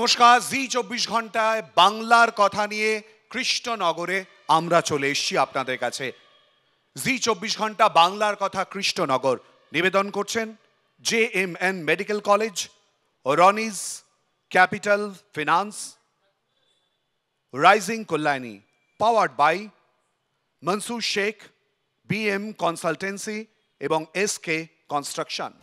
নমস্কার, জি 24 ঘন্টায় বাংলার কথা নিয়ে কৃষ্ণনগরে আমরা চলে এসেছি আপনাদের কাছে। জি 24 ঘন্টা বাংলার কথা কৃষ্ণনগর নিবেদন করছেন JMN medical college, Ronis capital finance, rising Kalyani, powered by Mansur Sheikh, BM consultancy এবং SK কনস্ট্রাকশন।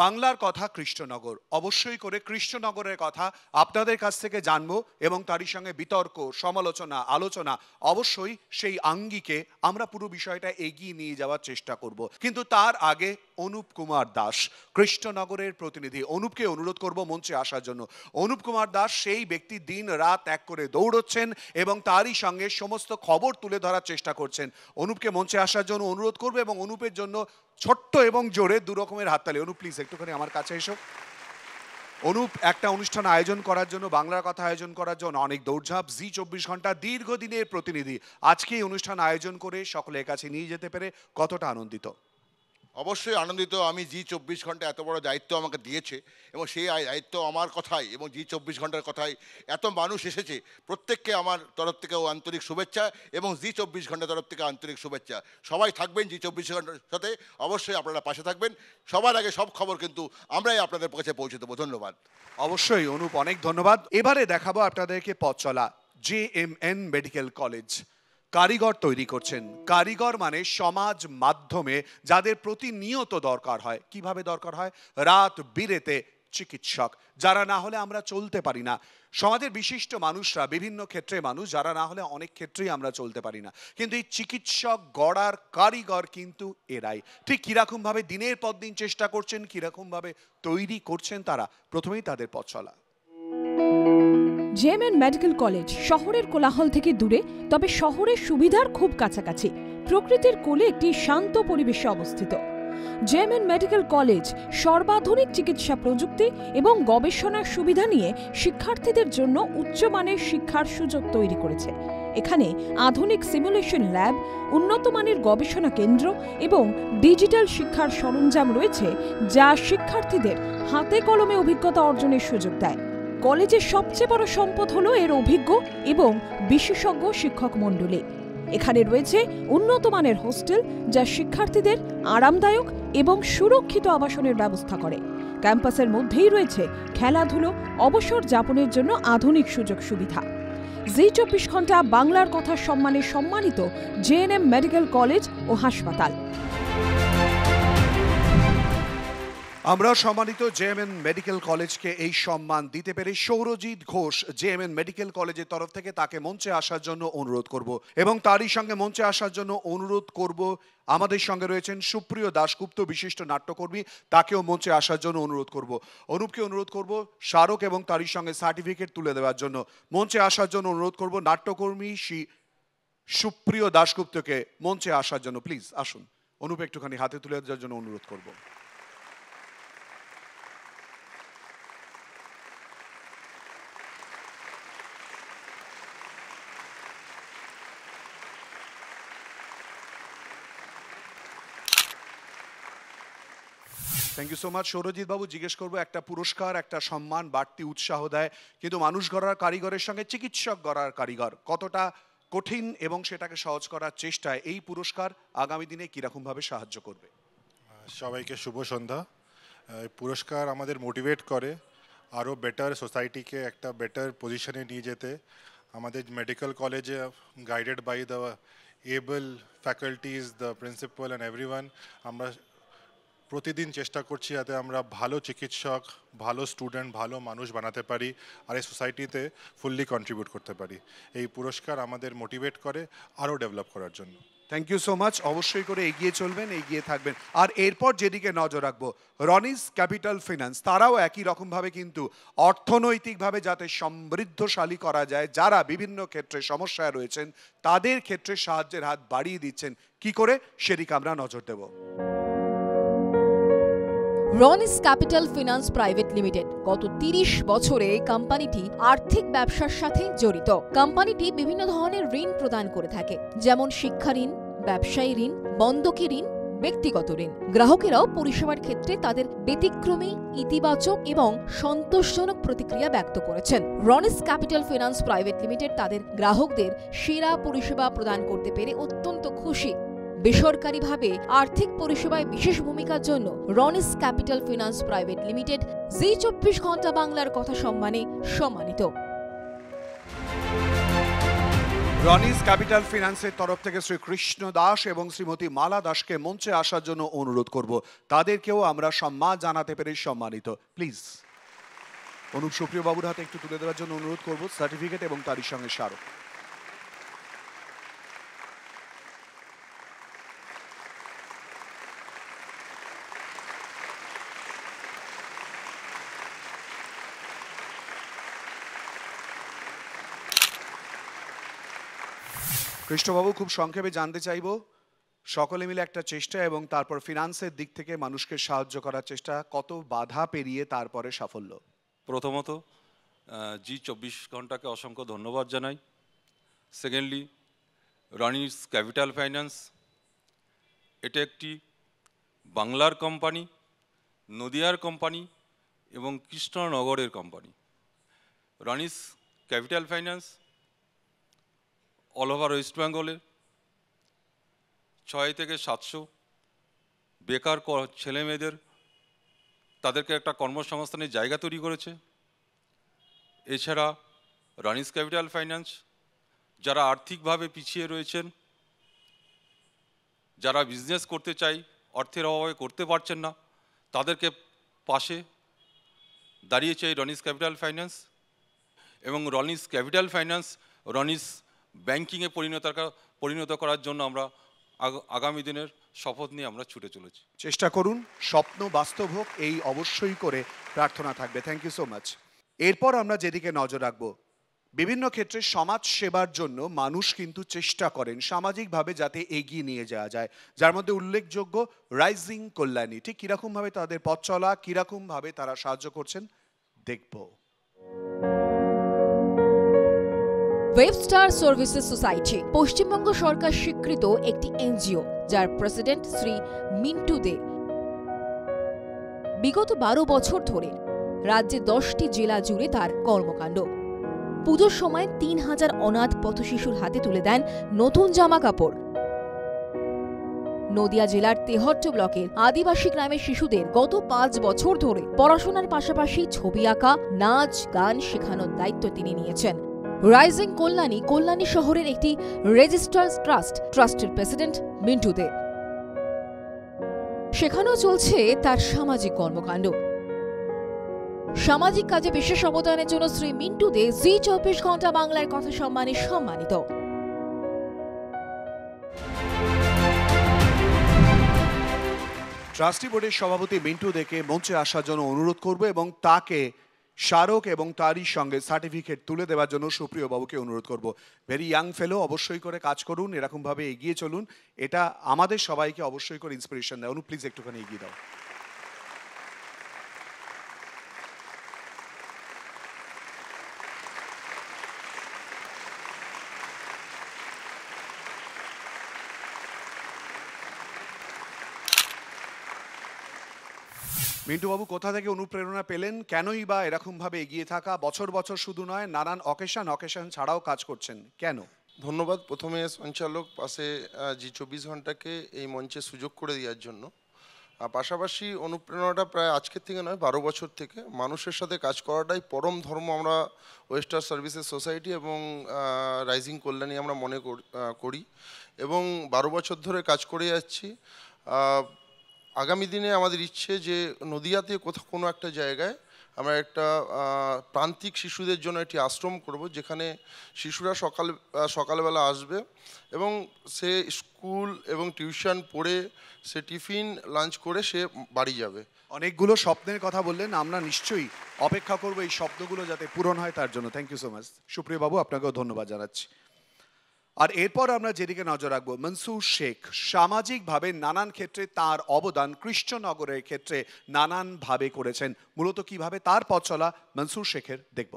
বাংলার কথা কৃষ্ণনগর, অবশ্যই করে কৃষ্ণনগরের কথা আপনাদের কাছ থেকে জানবো এবং তারই সঙ্গে বিতর্ক, সমালোচনা, আলোচনা, অবশ্যই সেই আঙ্গিকে আমরা পুরো বিষয়টা এগিয়ে নিয়ে যাওয়ার চেষ্টা করব। কিন্তু তার আগে অনুপ কুমার দাস, কৃষ্ণনগরের প্রতিনিধি, অনুপকে অনুরোধ করব মঞ্চে আসার জন্য। অনুপ কুমার দাস সেই ব্যক্তি, দিন রাত এক করে দৌড়চ্ছেন এবং তারই সঙ্গে সমস্ত খবর তুলে ধরার চেষ্টা করছেন। অনুপকে মঞ্চে আসার জন্য অনুরোধ করবো এবং অনুপের জন্য ছোট্ট এবং জোরে দু রকমের হাততালি। অনুপ প্লিজ একটুখানি আমার কাছে এসো। অনুপ একটা অনুষ্ঠান আয়োজন করার জন্য, বাংলার কথা আয়োজন করার জন্য অনেক দৌড়ঝাঁপ। জি 24 ঘন্টা দীর্ঘদিনের প্রতিনিধি, আজকে এই অনুষ্ঠান আয়োজন করে সকলের কাছে নিয়ে যেতে পেরে কতটা আনন্দিত? অবশ্যই আনন্দিত। আমি জি 24 ঘন্টা এত বড় দায়িত্ব আমাকে দিয়েছে এবং সেই দায়িত্ব আমার কথাই এবং জি 24 ঘন্টার কথাই এত মানুষ এসেছে, প্রত্যেককে আমার তরফ থেকেও আন্তরিক শুভেচ্ছা এবং জি 24 ঘন্টার তরফ থেকে আন্তরিক শুভেচ্ছা। সবাই থাকবেন জি 24 ঘন্টার সাথে, অবশ্যই আপনারা পাশে থাকবেন। সবার আগে সব খবর কিন্তু আমরাই আপনাদের কাছে পৌঁছে দেবো। ধন্যবাদ। অবশ্যই অনুপ, অনেক ধন্যবাদ। এবারে দেখাবো আপনাদেরকে পথ চলা। JMN মেডিকেল কলেজ কারিগর তৈরি করছেন। কারিগর মানে সমাজ মাধ্যমে যাদের প্রতিনিয়ত দরকার হয়। কিভাবে দরকার হয়? রাত বিরেতে চিকিৎসক, যারা না হলে আমরা চলতে পারি না। সমাজের বিশিষ্ট মানুষরা, বিভিন্ন ক্ষেত্রে মানুষ, যারা না হলে অনেক ক্ষেত্রেই আমরা চলতে পারি না। কিন্তু এই চিকিৎসক গড়ার কারিগর কিন্তু এরাই। ঠিক কিরকম ভাবে দিনের পর দিন চেষ্টা করছেন, কিরকম ভাবে তৈরি করছেন তারা, প্রথমেই তাদের পথ চলা। JMN মেডিকেল কলেজ শহরের কোলাহল থেকে দূরে, তবে শহরের সুবিধার খুব কাছাকাছি, প্রকৃতির কোলে একটি শান্ত পরিবেশে অবস্থিত। JMN মেডিকেল কলেজ সর্বাধুনিক চিকিৎসা প্রযুক্তি এবং গবেষণার সুবিধা নিয়ে শিক্ষার্থীদের জন্য উচ্চমানের শিক্ষার সুযোগ তৈরি করেছে। এখানে আধুনিক সিমুলেশন ল্যাব, উন্নত মানের গবেষণা কেন্দ্র এবং ডিজিটাল শিক্ষার সরঞ্জাম রয়েছে, যা শিক্ষার্থীদের হাতে কলমে অভিজ্ঞতা অর্জনের সুযোগ দেয়। কলেজের সবচেয়ে বড় সম্পদ হলো এর অভিজ্ঞ এবং বিশেষজ্ঞ শিক্ষক মণ্ডলী। এখানে রয়েছে উন্নত মানের হোস্টেল, যা শিক্ষার্থীদের আরামদায়ক এবং সুরক্ষিত আবাসনের ব্যবস্থা করে। ক্যাম্পাসের মধ্যেই রয়েছে খেলাধুলো, অবসর যাপনের জন্য আধুনিক সুযোগ সুবিধা। জি 24 ঘন্টা বাংলার কথা সম্মানে সম্মানিত JMN মেডিকেল কলেজ ও হাসপাতাল। আমরা সম্মানিত JMN মেডিকেল কলেজকে এই সম্মান দিতে পেরে সৌরজিৎ ঘোষ JMN মেডিকেল কলেজের তরফ থেকে তাকে মঞ্চে আসার জন্য অনুরোধ করব এবং তারই সঙ্গে মঞ্চে আসার জন্য অনুরোধ করব আমাদের সঙ্গে রয়েছেন সুপ্রিয় দাশগুপ্ত, বিশিষ্ট নাট্যকর্মী, তাকেও মঞ্চে আসার জন্য অনুরোধ করব। অনুপকে অনুরোধ করব স্মারক এবং তারই সঙ্গে সার্টিফিকেট তুলে দেওয়ার জন্য। মঞ্চে আসার জন্য অনুরোধ করব নাট্যকর্মী সুপ্রিয় দাশগুপ্তকে মঞ্চে আসার জন্য। প্লিজ আসুন। অনুপ একটুখানি হাতে তুলে দেওয়ার জন্য অনুরোধ করব। Thank you so much. Sourajit বাবু, জিজ্ঞেস করবো, একটা পুরস্কার, একটা সম্মান বাড়তি উৎসাহ দেয়, কিন্তু মানুষ গড়ার কারিগরের সঙ্গে চিকিৎসক গড়ার কারিগর কতটা কঠিন এবং সেটাকে সহজ করার চেষ্টায় এই পুরস্কার আগামী দিনে কিরকম ভাবে সাহায্য করবে? সবাইকে শুভ সন্ধ্যা। পুরস্কার আমাদের মোটিভেট করে আরও বেটার সোসাইটিকে একটা বেটার পজিশনে নিয়ে যেতে। আমাদের মেডিকেল কলেজে guided by the able faculties, the principal and everyone, আমরা প্রতিদিন চেষ্টা করছি যাতে আমরা ভালো চিকিৎসক, ভালো স্টুডেন্ট, ভালো মানুষ বানাতে পারি আর এই সোসাইটিতে ফুললি কন্ট্রিবিউট করতে পারি। এই পুরস্কার আমাদের মোটিভেট করে আরও ডেভেলপ করার জন্য। Thank you so much. অবশ্যই করে এগিয়ে চলবেন, এগিয়ে থাকবেন। আর এরপর যেদিকে নজর রাখবো, রনিজ ক্যাপিটাল ফিনান্স, তারাও একই রকমভাবে কিন্তু অর্থনৈতিকভাবে যাতে সমৃদ্ধশালী করা যায়, যারা বিভিন্ন ক্ষেত্রে সমস্যায় রয়েছেন তাদের ক্ষেত্রে সাহায্যের হাত বাড়িয়ে দিচ্ছেন। কি করে, সেদিকে আমরা নজর দেব। রনিজ ক্যাপিটাল ফিনান্স প্রাইভেট লিমিটেড গত 30 বছরে কোম্পানিটি আর্থিক ব্যবসার সাথে জড়িত। কোম্পানিটি বিভিন্ন ধরনের ঋণ প্রদান করে থাকে, যেমন শিক্ষা ঋণ, ব্যবসায়ী ঋণ, বন্ধকি ঋণ, ব্যক্তিগত ঋণ। গ্রাহকেরাও পরিষেবার ক্ষেত্রে তাদের ব্যতিক্রমী, ইতিবাচক এবং সন্তোষজনক প্রতিক্রিয়া ব্যক্ত করেছেন। Roni's capital finance private limited তাদের গ্রাহকদের সেরা পরিষেবা প্রদান করতে পেরে অত্যন্ত খুশি। বেসরকারিভাবে আর্থিক পরিষেবায় বিশেষ ভূমিকার জন্য Ronis capital finance private limited Zee 24 Ghanta বাংলার কথা সম্মানে সম্মানিত। রনিস ক্যাপিটাল ফিনান্সের তরফ থেকে শ্রী কৃষ্ণ দাস এবং শ্রীমতী মালা দাসকে মঞ্চে আসার জন্য অনুরোধ করব। তাদেরকেও আমরা সম্মান জানাতে পেরে সম্মানিত। প্লিজ অনুপ সুপ্রিয় বাবুর হাতে একটু তুলে দেওয়ার জন্য অনুরোধ করব সার্টিফিকেট এবং তারই সঙ্গে স্মারক। কৃষ্ণবাবু, খুব সংক্ষেপে জানতে চাইব, সকলে মিলে একটা চেষ্টা এবং তারপর ফিনান্সের দিক থেকে মানুষকে সাহায্য করার চেষ্টা, কত বাধা পেরিয়ে তারপরে সাফল্য? প্রথমত জি 24 ঘন্টাকে অসংখ্য ধন্যবাদ জানাই। সেকেন্ডলি রনিস ক্যাপিটাল ফাইন্যান্স, এটা একটি বাংলার কোম্পানি, নদিয়ার কোম্পানি এবং কৃষ্ণনগরের company. Roni's capital finance all over West বেঙ্গলে 6 থেকে 700 বেকার ছেলে মেয়েদের তাদেরকে একটা কর্মসংস্থানের জায়গা তৈরি করেছে। এছাড়া রনিস ক্যাপিটাল ফাইন্যান্স যারা আর্থিকভাবে পিছিয়ে রয়েছেন, যারা বিজনেস করতে চাই অর্থের অভাবে করতে পারছেন না, তাদেরকে পাশে দাঁড়িয়েছে এই রনিস ক্যাপিটাল ফাইন্যান্স। এবং রনিস ক্যাপিটাল ফাইন্যান্স রনিস ব্যাংকিংয়ে পরিণত করার জন্য আমরা আগামী দিনের শপথ নিয়ে আমরা ছুটে চলেছি। চেষ্টা করুন স্বপ্ন বাস্তব হোক, এই অবশ্যই করে প্রার্থনা থাকবে। Thank you so much. এরপর আমরা যেদিকে নজর রাখবো, বিভিন্ন ক্ষেত্রে সমাজ সেবার জন্য মানুষ কিন্তু চেষ্টা করেন সামাজিকভাবে যাতে এগিয়ে নিয়ে যাওয়া যায়, যার মধ্যে উল্লেখযোগ্য রাইজিং কল্যাণী। ঠিক কিরকম ভাবে তাদের পথ চলা, কিরকম ভাবে তারা সাহায্য করছেন দেখব। ওয়েবস্টার সার্ভিসেস সোসাইটি পশ্চিমবঙ্গ সরকার স্বীকৃত একটি এনজিও, যার প্রেসিডেন্ট শ্রী মিন্টু দে বিগত 12 বছর ধরে রাজ্যে 10টি জেলা জুড়ে তার কর্মকাণ্ড। পুজোর সময় 3000 অনাথ পথশিশুর হাতে তুলে দেন নতুন জামা কাপড়। নদিয়া জেলার তেহট্ট ব্লকের আদিবাসী গ্রামের শিশুদের গত 5 বছর ধরে পড়াশোনার পাশাপাশি ছবি আঁকা, নাচ, গান শেখানোর দায়িত্ব তিনি নিয়েছেন। রাইজিং কল্যাণী কল্যাণী শহরের একটি রেজিস্টার্ড ট্রাস্টের প্রেসিডেন্ট মিন্টু দে। সেখানেও চলছে তার সামাজিক কর্মকাণ্ড। সামাজিক কাজে বিশেষ অবদানের জন্য শ্রী মিন্টু দে জি 24 ঘন্টা বাংলার কথা সম্মানে সম্মানিত। ট্রাস্টি বোর্ডের সভাপতি মিন্টু দেকে মঞ্চে আসার জন্য অনুরোধ করব এবং তাকে স্মারক এবং তারই সঙ্গে সার্টিফিকেট তুলে দেওয়ার জন্য সুপ্রিয় বাবুকে অনুরোধ করব। ভেরি ইয়াং ফেলো, অবশ্যই করে কাজ করুন, এরকমভাবে এগিয়ে চলুন, এটা আমাদের সবাইকে অবশ্যই করে ইন্সপিরেশন দেয়। অনু প্লিজ একটুখানি এগিয়ে দাও। মিন্টু বাবু, কোথা থেকে অনুপ্রেরণা পেলেন? কেনই বা এরকম ভাবে এগিয়ে থাকা? বছর বছর শুধু নয়, নানান অকেশন ছাড়াও কাজ করছেন, কেন? ধন্যবাদ প্রথমে সঞ্চালক পাশে জি 24 ঘন্টাকে এই মঞ্চে সুযোগ করে দেওয়ার জন্য। পাশাপাশি অনুপ্রেরণাটা প্রায় আজকের থেকে নয়, 12 বছর থেকে মানুষের সাথে কাজ করাটাই পরম ধর্ম আমরা ওয়েস্টার সার্ভিসেস সোসাইটি এবং রাইজিং কল্যাণী আমরা মনে করি এবং 12 বছর ধরে কাজ করে যাচ্ছি। আগামী দিনে আমাদের ইচ্ছে যে নদিয়াতে কোথাও কোনো একটা জায়গায় আমরা একটা প্রান্তিক শিশুদের জন্য একটি আশ্রম করব, যেখানে শিশুরা সকালবেলা আসবে এবং সে স্কুল এবং টিউশন পড়ে সে টিফিন লাঞ্চ করে সে বাড়ি যাবে। অনেকগুলো স্বপ্নের কথা বললেন, আমরা নিশ্চয়ই অপেক্ষা করব এই স্বপ্নগুলো যাতে পূরণ হয় তার জন্য। থ্যাংক ইউ সো মাচ সুপ্রিয় বাবু, আপনাকেও ধন্যবাদ জানাচ্ছি। আর এরপর আমরা যেদিকে নজর রাখবো, মনসুর শেখ সামাজিকভাবে নানান ক্ষেত্রে তার অবদান কৃষ্ণনগরের ক্ষেত্রে নানানভাবে করেছেন। মূলত কিভাবে তার পথ চলা মনসুর শেখের দেখব।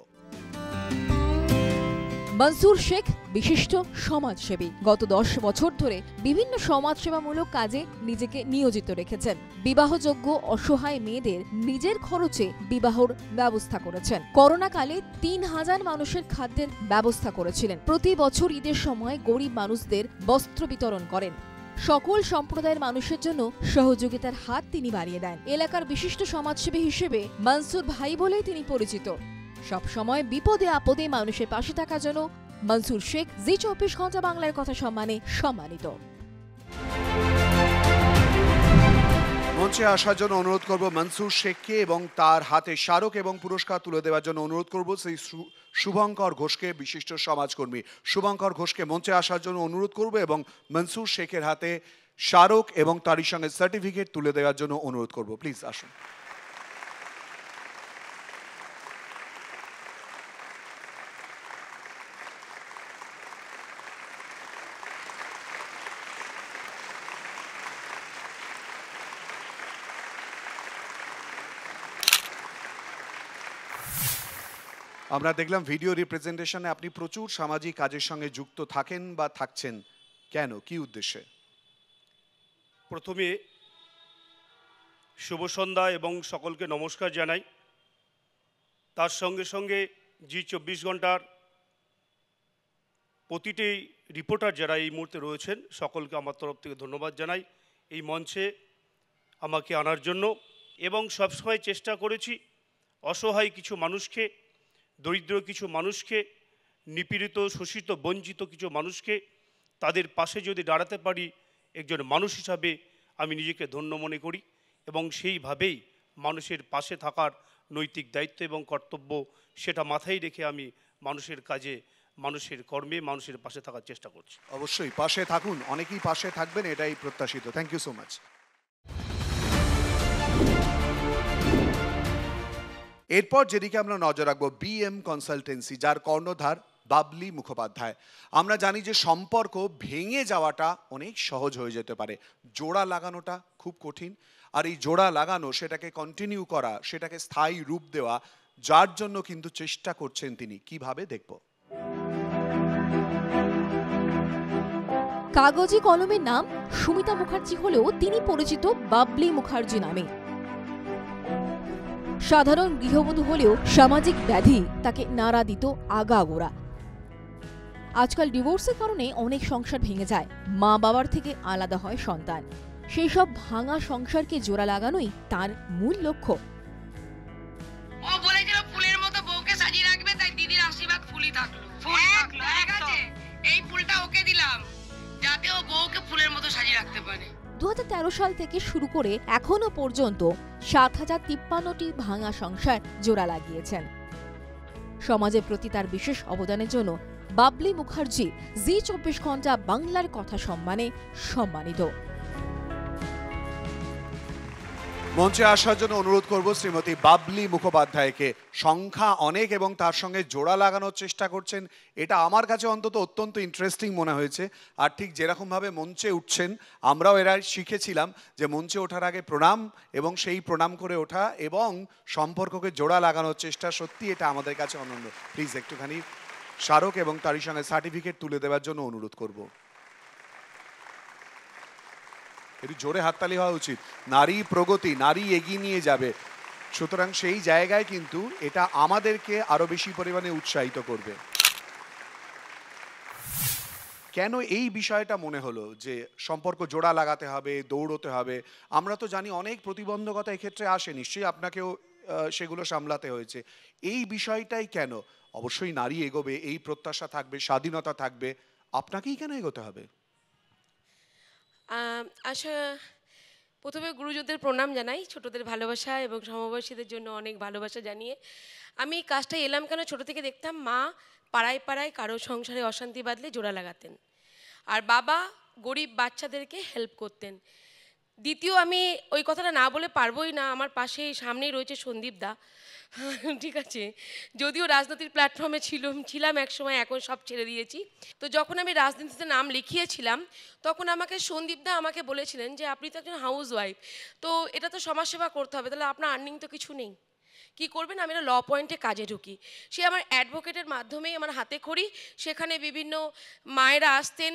মনসুর শেখ বিশিষ্ট সমাজসেবী। গত 10 বছর ধরে বিভিন্ন সমাজসেবামূলক কাজে নিজেকে নিয়োজিত রেখেছেন। বিবাহযোগ্য অসহায় মেয়েদের নিজের খরচে বিবাহর ব্যবস্থা করেছেন। করোনাকালে 3000 মানুষের খাদ্যের ব্যবস্থা করেছিলেন। প্রতি বছর ঈদের সময় গরিব মানুষদের বস্ত্র বিতরণ করেন। সকল সম্প্রদায়ের মানুষের জন্য সহযোগিতার হাত তিনি বাড়িয়ে দেন। এলাকার বিশিষ্ট সমাজসেবী হিসেবে মনসুর ভাই বলেই তিনি পরিচিত। সব সময় বিপদে আপদে মানুষের পাশে থাকার জন্য মনসুর শেখ জি 24 ঘন্টা বাংলার কথা সম্মানে সম্মানিত। মঞ্চে আসার জন্য অনুরোধ করব মনসুর শেখকে এবং তার হাতে স্মারক এবং পুরস্কার তুলে দেওয়ার জন্য অনুরোধ করব সেই শুভঙ্কর ঘোষকে, বিশিষ্ট সমাজকর্মী শুভঙ্কর ঘোষকে মঞ্চে আসার জন্য অনুরোধ করব এবং মনসুর শেখের হাতে স্মারক এবং তারই সঙ্গে সার্টিফিকেট তুলে দেওয়ার জন্য অনুরোধ করব। প্লিজ আসুন। আমরা দেখলাম ভিডিও রিপ্রেজেন্টেশনে আপনি প্রচুর সামাজিক কাজের সঙ্গে যুক্ত থাকেন বা থাকছেন, কেন, কি উদ্দেশ্যে? প্রথমে শুভ সন্ধ্যা এবং সকলকে নমস্কার জানাই। তার সঙ্গে সঙ্গে জি 24 ঘন্টার প্রতিটি রিপোর্টার যারা এই মুহূর্তে রয়েছেন সকলকে আমার তরফ থেকে ধন্যবাদ জানাই এই মঞ্চে আমাকে আনার জন্য। এবং সবসময় চেষ্টা করেছি অসহায় কিছু মানুষকে, দরিদ্র কিছু মানুষকে, নিপীড়িত শোষিত বঞ্চিত কিছু মানুষকে তাদের পাশে যদি দাঁড়াতে পারি একজন মানুষ হিসাবে আমি নিজেকে ধন্য মনে করি এবং সেইভাবেই মানুষের পাশে থাকার নৈতিক দায়িত্ব এবং কর্তব্য সেটা মাথায় রেখে আমি মানুষের কাজে, মানুষের কর্মে, মানুষের পাশে থাকার চেষ্টা করছি। অবশ্যই পাশে থাকুন, অনেকেই পাশে থাকবেন, এটাই প্রত্যাশিত। Thank you so much. এরপর যেদিকে আমরা নজর রাখবো বিএম কনসালটেন্সি, যার কর্ণধার বাবলি মুখোপাধ্যায়। আমরা জানি যে সম্পর্ক ভেঙে যাওয়াটা অনেক সহজ হয়ে যেতে পারে, জোড়া লাগানোটা খুব কঠিন। আর এই জোড়া লাগানো, সেটাকে কন্টিনিউ করা, সেটাকে স্থায়ী রূপ দেওয়া, যার জন্য কিন্তু চেষ্টা করছেন তিনি। কিভাবে দেখব? কাগজি কলমের নাম সুমিতা মুখার্জি হলেও তিনি পরিচিত বাবলি মুখার্জি নামে। সাধারণ গৃহবধূ হলেও সামাজিক ব্যাধি তাকে নাড়া দিত আগাগোড়া। আজকাল ডিভোর্সের কারণে অনেক সংসার ভেঙে যায়, মা বাবার থেকে আলাদা হয় সন্তান। সেই সব ভাঙা সংসারকে জোড়া লাগানোই তার মূল লক্ষ্য। ও বলেছিল ফুলের মতো বউকে সাজিয়ে রাখবে, তাই দিদির আশীর্বাদ ফুলই থাকলো। ফুল থাকলো, ঠিক আছে? এই ফুলটা ওকে দিলাম যাতে ও বউকে ফুলের মতো সাজিয়ে রাখতে পারে। 2013 সাল থেকে শুরু করে এখনো পর্যন্ত 7053টি ভাঙা সংসার জোড়া লাগিয়েছেন। সমাজের প্রতি তার বিশেষ অবদানের জন্য বাবলি মুখার্জি জি 24 ঘন্টা বাংলার কথা সম্মানে সম্মানিত। মঞ্চে আসার জন্য অনুরোধ করব শ্রীমতী বাবলি মুখোপাধ্যায়কে। সংখ্যা অনেক এবং তার সঙ্গে জোড়া লাগানোর চেষ্টা করছেন, এটা আমার কাছে অন্তত অত্যন্ত ইন্টারেস্টিং মনে হয়েছে। আর ঠিক যেরকমভাবে মঞ্চে উঠছেন, আমরাও এরা শিখেছিলাম যে মঞ্চে ওঠার আগে প্রণাম এবং সেই প্রণাম করে ওঠা এবং সম্পর্ককে জোড়া লাগানোর চেষ্টা, সত্যি এটা আমাদের কাছে অনন্য। প্লিজ একটুখানি স্মারক এবং তারই সঙ্গে সার্টিফিকেট তুলে দেওয়ার জন্য অনুরোধ করব। একটু জোরে হাততালি হওয়া উচিত। নারী প্রগতি, নারী এগিয়ে নিয়ে যাবে, সুতরাং সেই জায়গায় কিন্তু এটা আমাদেরকে আরো বেশি পরিমাণে উৎসাহিত করবে। কেন এই বিষয়টা মনে হলো যে সম্পর্ক জোড়া লাগাতে হবে, দৌড়তে হবে? আমরা তো জানি অনেক প্রতিবন্ধকতা এক্ষেত্রে আসে, নিশ্চয়ই আপনাকেও সেগুলো সামলাতে হয়েছে। এই বিষয়টাই কেন? অবশ্যই নারী এগোবে, এই প্রত্যাশা থাকবে, স্বাধীনতা থাকবে, আপনাকেই কেন এগোতে হবে? আচ্ছা, প্রথমে গুরুজনদের প্রণাম জানাই, ছোটদের ভালোবাসা এবং সমবয়সীদের জন্য অনেক ভালোবাসা জানিয়ে আমি এই কাজটা এলাম কেন, ছোট থেকে দেখতাম মা পাড়ায় পাড়ায় কারো সংসারে অশান্তি বাঁধলে জোড়া লাগাতেন, আর বাবা গরিব বাচ্চাদেরকে হেল্প করতেন। দ্বিতীয়, আমি ওই কথাটা না বলে পারবোই না, আমার পাশেই সামনেই রয়েছে সন্দীপ দা, ঠিক আছে? যদিও রাজনীতির প্ল্যাটফর্মে ছিলাম এক সময়, এখন সব ছেড়ে দিয়েছি। তো যখন আমি রাজনীতিতে নাম লিখিয়েছিলাম তখন আমাকে সন্দীপ দা আমাকে বলেছিলেন যে আপনি তো একজন হাউস ওয়াইফ, তো এটা তো সমাজসেবা করতে হবে, তাহলে আপনার আর্নিং তো কিছু নেই। কি করবেন, আমি একটা ল পয়েন্টে কাজে ঢুকি। সে আমার অ্যাডভোকেটের মাধ্যমেই আমার হাতে খড়ি, সেখানে বিভিন্ন মায়েরা আসতেন,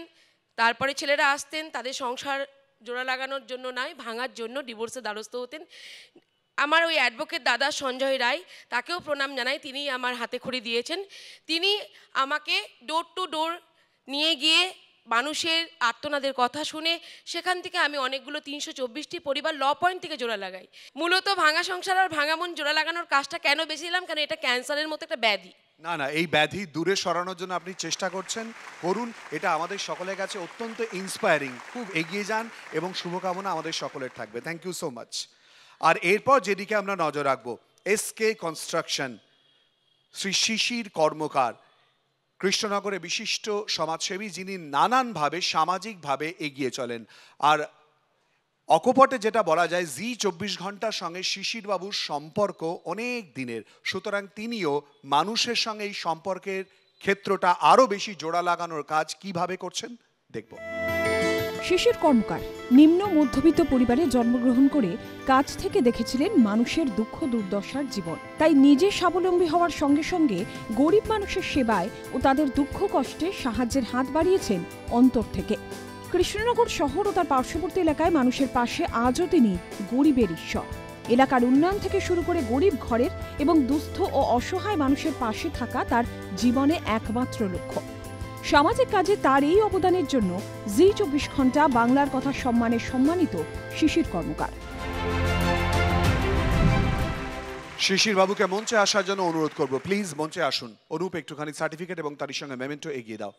তারপরে ছেলেরা আসতেন, তাদের সংসার জোড়া লাগানোর জন্য নয়, ভাঙার জন্য ডিভোর্সের দ্বারস্থ হতেন। আমার ওই অ্যাডভোকেট দাদা সঞ্জয় রায়, তাকেও প্রণাম জানাই, তিনি আমার হাতে খড়ি দিয়েছেন। তিনি আমাকে ডোর টু ডোর নিয়ে গিয়ে মানুষের আর্তনাদের কথা শুনে সেখান থেকে আমি অনেকগুলো 324টি পরিবার ল পয়েন্ট থেকে জোড়া লাগাই। মূলত ভাঙা সংসার আর ভাঙা মন জোড়া লাগানোর কাজটা কেন বেছে নিলাম, কারণ এটা ক্যান্সারের মতো একটা ব্যাধি। না না, এই ব্যাধি দূরে সরানোর জন্য আপনি চেষ্টা করছেন, করুন। এটা আমাদের সকলের কাছে অত্যন্ত ইন্সপায়ারিং। খুব এগিয়ে যান এবং শুভকামনা আমাদের সকলের থাকবে। Thank you so much. আর এরপর যেদিকে আমরা নজর রাখবো, এসকে কনস্ট্রাকশন, শ্রী শিশির কর্মকার, কৃষ্ণনগরে বিশিষ্ট সমাজসেবী, যিনি নানানভাবে সামাজিকভাবে এগিয়ে চলেন। আর অকপটে যেটা বলা যায়, জি 24 ঘন্টার সঙ্গে শিশিরবাবুর সম্পর্ক অনেক দিনের, সুতরাং তিনিও মানুষের সঙ্গে এই সম্পর্কের ক্ষেত্রটা আরও বেশি জোড়া লাগানোর কাজ কিভাবে করছেন দেখব। শিশির কর্মকার নিম্ন মধ্যবিত্ত পরিবারে জন্মগ্রহণ করে কাছ থেকে দেখেছিলেন মানুষের দুঃখ দুর্দশার জীবন। তাই নিজে স্বাবলম্বী হওয়ার সঙ্গে সঙ্গে গরিব মানুষের সেবায় ও তাদের দুঃখ কষ্টে সাহায্যের হাত বাড়িয়েছেন অন্তর থেকে। কৃষ্ণনগর শহর ও তার পার্শ্ববর্তী এলাকায় মানুষের পাশে আজও তিনি গরিবের ঈশ্বর। এলাকার উন্নয়ন থেকে শুরু করে গরিব ঘরের এবং দুস্থ ও অসহায় মানুষের পাশে থাকা তার জীবনে একমাত্র লক্ষ্য। সামাজিক কাজে তার এই অবদানের জন্য জি 24 ঘন্টা বাংলার কথা সম্মানে সম্মানিত শিশির কর্মকার। শিশির বাবুকে মঞ্চে আসার জন্য অনুরোধ করব, প্লিজ মঞ্চে আসুন। অনুপ, একটুখানি সার্টিফিকেট এবং তার সঙ্গে মেমেন্টো এগিয়ে দাও।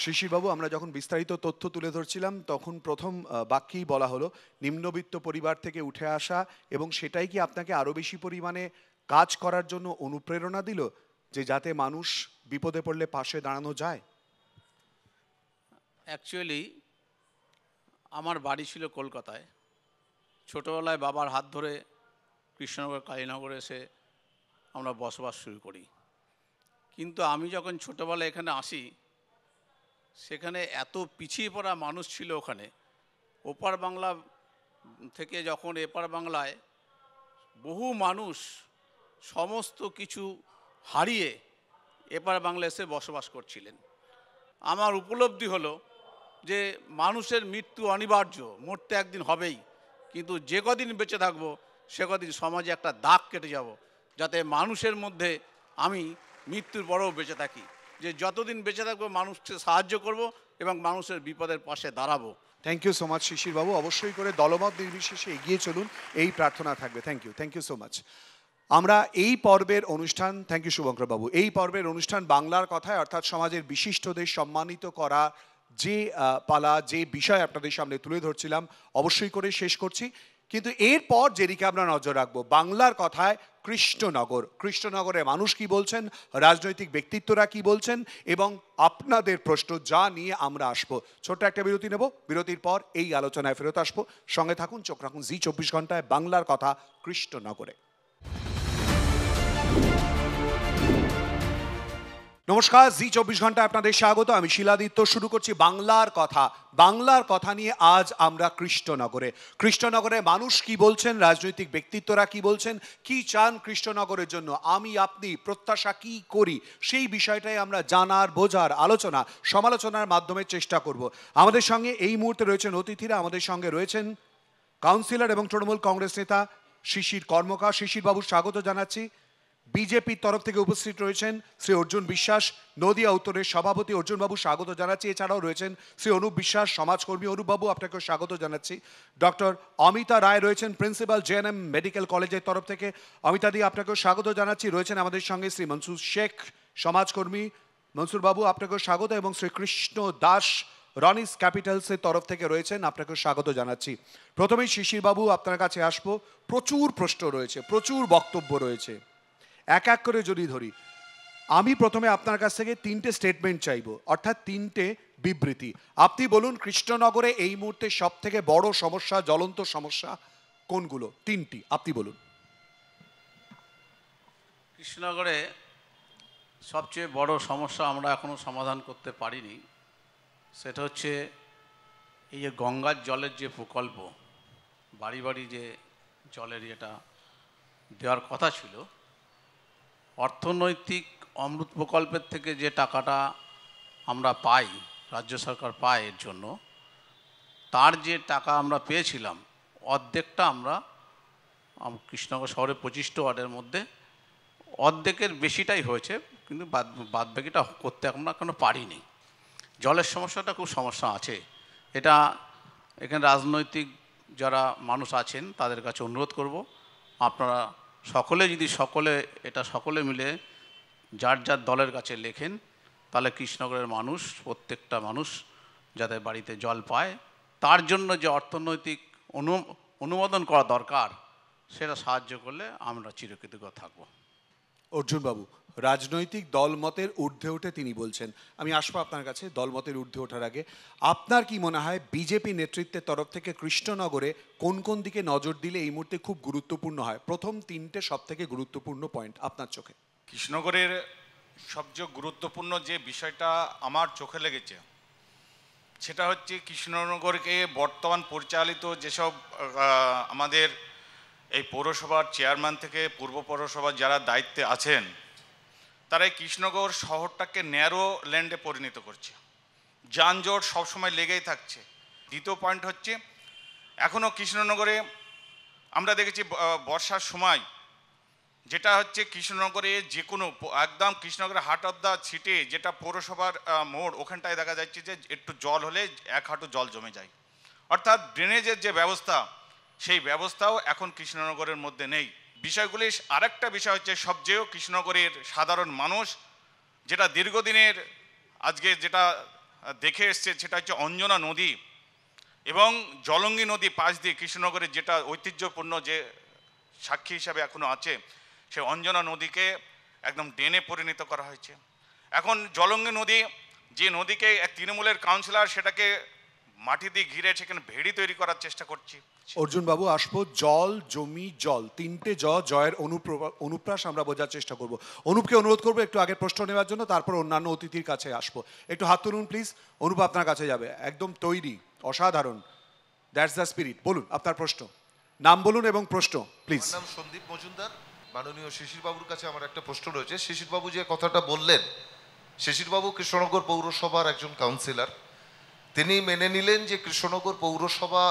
শিশিরবাবু, আমরা যখন বিস্তারিত তথ্য তুলে ধরছিলাম তখন প্রথম বাক্যেই বলা হলো নিম্নবিত্ত পরিবার থেকে উঠে আসা, এবং সেটাই কি আপনাকে আরও বেশি পরিমাণে কাজ করার জন্য অনুপ্রেরণা দিল, যে যাতে মানুষ বিপদে পড়লে পাশে দাঁড়ানো যায়? অ্যাকচুয়ালি আমার বাড়ি ছিল কলকাতায়। ছোটোবেলায় বাবার হাত ধরে কৃষ্ণনগর কালীনগরে এসে আমরা বসবাস শুরু করি। কিন্তু আমি যখন ছোটোবেলায় এখানে আসি, সেখানে এত পিছিয়ে পড়া মানুষ ছিল ওখানে। ওপার বাংলা থেকে যখন এপার বাংলায় বহু মানুষ সমস্ত কিছু হারিয়ে এপার বাংলায় এসে বসবাস করছিলেন, আমার উপলব্ধি হলো যে মানুষের মৃত্যু অনিবার্য, মরতে একদিন হবেই, কিন্তু যে কদিন বেঁচে থাকবো সে কদিন সমাজে একটা দাগ কেটে যাব, যাতে মানুষের মধ্যে আমি মৃত্যুর পরেও বেঁচে থাকি, যে যতদিন বেঁচে থাকবো মানুষকে সাহায্য করব এবং মানুষের বিপদের পাশে দাঁড়াবো। থ্যাংক ইউ সো মাচ শিশির বাবু। অবশ্যই করে দলমত নির্বিশেষে এগিয়ে চলুন, এই প্রার্থনা থাকবে। Thank you so much. আমরা এই পর্বের অনুষ্ঠান, থ্যাংক ইউ শুভঙ্কর বাবু, এই পর্বের অনুষ্ঠান বাংলার কথায়, অর্থাৎ সমাজের বিশিষ্টদের সম্মানিত করা যে পালা, যে বিষয় আপনাদের সামনে তুলে ধরছিলাম, অবশ্যই করে শেষ করছি। কিন্তু এরপর যেদিকে আমরা নজর রাখবো, বাংলার কথায় কৃষ্ণনগর, কৃষ্ণনগরে মানুষ কি বলছেন, রাজনৈতিক ব্যক্তিত্বরা কি বলছেন, এবং আপনাদের প্রশ্ন যা নিয়ে আমরা আসবো। ছোট্ট একটা বিরতি নেব, বিরতির পর এই আলোচনায় ফেরত আসবো। সঙ্গে থাকুন, চোখ রাখুন জি 24 ঘন্টায় বাংলার কথা কৃষ্ণনগরে। নমস্কার, জি 24 ঘন্টা আপনাদের স্বাগত। আমি শিলাদিত্য। শুরু করছি বাংলার কথা। বাংলার কথা নিয়ে আজ আমরা কৃষ্ণনগরে। কৃষ্ণনগরে মানুষ কি বলছেন, রাজনৈতিক ব্যক্তিত্বরা কি বলছেন, কি চান কৃষ্ণনগরের জন্য, আমি আপনি প্রত্যাশা কি করি, সেই বিষয়টাই আমরা জানার, বোঝার, আলোচনা, সমালোচনার মাধ্যমে চেষ্টা করব। আমাদের সঙ্গে এই মুহূর্তে রয়েছেন অতিথিরা। আমাদের সঙ্গে রয়েছেন কাউন্সিলর এবং তৃণমূল কংগ্রেস নেতা শিশির কর্মকার। শিশির বাবু স্বাগত জানাচ্ছি। বিজেপির তরফ থেকে উপস্থিত রয়েছেন শ্রী অর্জুন বিশ্বাস, নদিয়া উত্তরের সভাপতি। অর্জুনবাবু স্বাগত জানাচ্ছি। এছাড়াও রয়েছেন শ্রী অনুপ বিশ্বাস, সমাজকর্মী। অনুপবাবু, আপনাকেও স্বাগত জানাচ্ছি। ডক্টর অমিতা রায় রয়েছেন, প্রিন্সিপাল জেএনএম মেডিকেল কলেজের তরফ থেকে। অমিতাদি, আপনাকেও স্বাগত জানাচ্ছি। রয়েছেন আমাদের সঙ্গে শ্রী মনসুর শেখ, সমাজকর্মী। মনসুরবাবু, আপনাকেও স্বাগত। এবং শ্রী কৃষ্ণ দাস, রনিস ক্যাপিটালসের তরফ থেকে রয়েছেন, আপনাকেও স্বাগত জানাচ্ছি। প্রথমেই শিশিরবাবু আপনার কাছে আসবো। প্রচুর প্রশ্ন রয়েছে, প্রচুর বক্তব্য রয়েছে, এক এক করে যদি ধরি। আমি প্রথমে আপনার কাছ থেকে 3টে স্টেটমেন্ট চাইবো, অর্থাৎ 3টে বিবৃতি। আপনি বলুন কৃষ্ণনগরে এই মুহূর্তে সব থেকে বড় সমস্যা, জ্বলন্ত সমস্যা কোনগুলো? 3টি আপনি বলুন। কৃষ্ণনগরে সবচেয়ে বড় সমস্যা আমরা এখনও সমাধান করতে পারিনি, সেটা হচ্ছে এই যে গঙ্গার জলের যে প্রকল্প, বাড়ি বাড়ি যে জলের এটা দেওয়ার কথা ছিল, অর্থনৈতিক অমৃত প্রকল্পের থেকে যে টাকাটা আমরা পাই, রাজ্য সরকার পায় এর জন্য, তার যে টাকা আমরা পেয়েছিলাম অর্ধেকটা আমরা কৃষ্ণনগর শহরের 25টা ওয়ার্ডের মধ্যে অর্ধেকের বেশিটাই হয়েছে, কিন্তু বাদ বাকিটা করতে আমরা এখনো পারিনি। জলের সমস্যাটা খুব সমস্যা আছে। এটা এখানে রাজনৈতিক যারা মানুষ আছেন তাদের কাছে অনুরোধ করব, আপনারা সকলে যদি সকলে মিলে যার যার দলের কাছে লেখেন, তাহলে কৃষ্ণনগরের মানুষ, প্রত্যেকটা মানুষ যাতে বাড়িতে জল পায়, তার জন্য যে অর্থনৈতিক অনুমোদন করা দরকার সেটা সাহায্য করলে আমরা চিরকৃতজ্ঞ থাকব। অর্জুনবাবু, রাজনৈতিক দলমতের ঊর্ধ্বে উঠে তিনি বলছেন, আমি আসবো আপনার কাছে দলমতের ঊর্ধ্বে ওঠার আগে, আপনার কি মনে হয় বিজেপি নেতৃত্বের তরফ থেকে কৃষ্ণনগরে কোন কোন দিকে নজর দিলে এই মুহূর্তে খুব গুরুত্বপূর্ণ হয়? প্রথম 3টে সব থেকে গুরুত্বপূর্ণ পয়েন্ট আপনার চোখে। কৃষ্ণনগরের সবচেয়ে গুরুত্বপূর্ণ যে বিষয়টা আমার চোখে লেগেছে সেটা হচ্ছে কৃষ্ণনগরকে বর্তমান পরিচালিত যেসব আমাদের এই পৌরসভার চেয়ারম্যান থেকে পূর্ব পৌরসভার যারা দায়িত্বে আছেন, তারা এই কৃষ্ণনগর শহরটাকে ন্যারো ল্যান্ডে পরিণত করছে। যানজট সবসময় লেগেই থাকছে। দ্বিতীয় পয়েন্ট হচ্ছে, এখনও কৃষ্ণনগরে আমরা দেখেছি বর্ষার সময় যেটা হচ্ছে কৃষ্ণনগরে যে কোনো একদম কৃষ্ণনগরের হার্ট অফ দ্য সিটি যেটা পৌরসভার মোড়, ওখানটায় দেখা যাচ্ছে যে একটু জল হলে 1 হাঁটু জল জমে যায়। অর্থাৎ ড্রেনেজের যে ব্যবস্থা, সেই ব্যবস্থাও এখন কৃষ্ণনগরের মধ্যে নেই। বিষয়গুলি আরেকটা বিষয় হচ্ছে, সবচেয়েও কৃষ্ণনগরের সাধারণ মানুষ যেটা দীর্ঘদিনের আজকে যেটা দেখে এসছে, সেটা হচ্ছে অঞ্জনা নদী এবং জলঙ্গি নদী পাশ দিয়ে কৃষ্ণনগরের যেটা ঐতিহ্যপূর্ণ যে সাক্ষী হিসাবে এখনও আছে, সে অঞ্জনা নদীকে একদম ড্রেনে পরিণত করা হয়েছে। এখন জলঙ্গি নদী, যে নদীকে এক তৃণমূলের কাউন্সিলর সেটাকে মাটি দিয়ে ঘিরে সেখানে ভেড়ি তৈরি করার চেষ্টা করছি। অর্জুনবাবু, আসবো জল, জমি, জল, 3টে জয়ের অনুপ্রাস আমরা বোঝার চেষ্টা করব। অনুপকে অনুরোধ করবো একটু আগের প্রশ্ন নেওয়ার জন্য, তারপর অন্যান্য অতিথির কাছে আসবো। একটু হাত তুলুন প্লিজ। অনুপ আপনার কাছে যাবে, একদম তৈরি, অসাধারণ, দ্যাটস দ্য স্পিরিট। বলুন আপনার প্রশ্ন, নাম বলুন এবং প্রশ্ন প্লিজ। আমার নাম সন্দীপ মজুমদার। মাননীয় শিশিরবাবুর কাছে আমার একটা প্রশ্ন রয়েছে। শিশিরবাবু যে কথাটা বললেন, শিশিরবাবু কৃষ্ণনগর পৌরসভার একজন কাউন্সিলর, তিনি মেনে নিলেন যে কৃষ্ণনগর পৌরসভা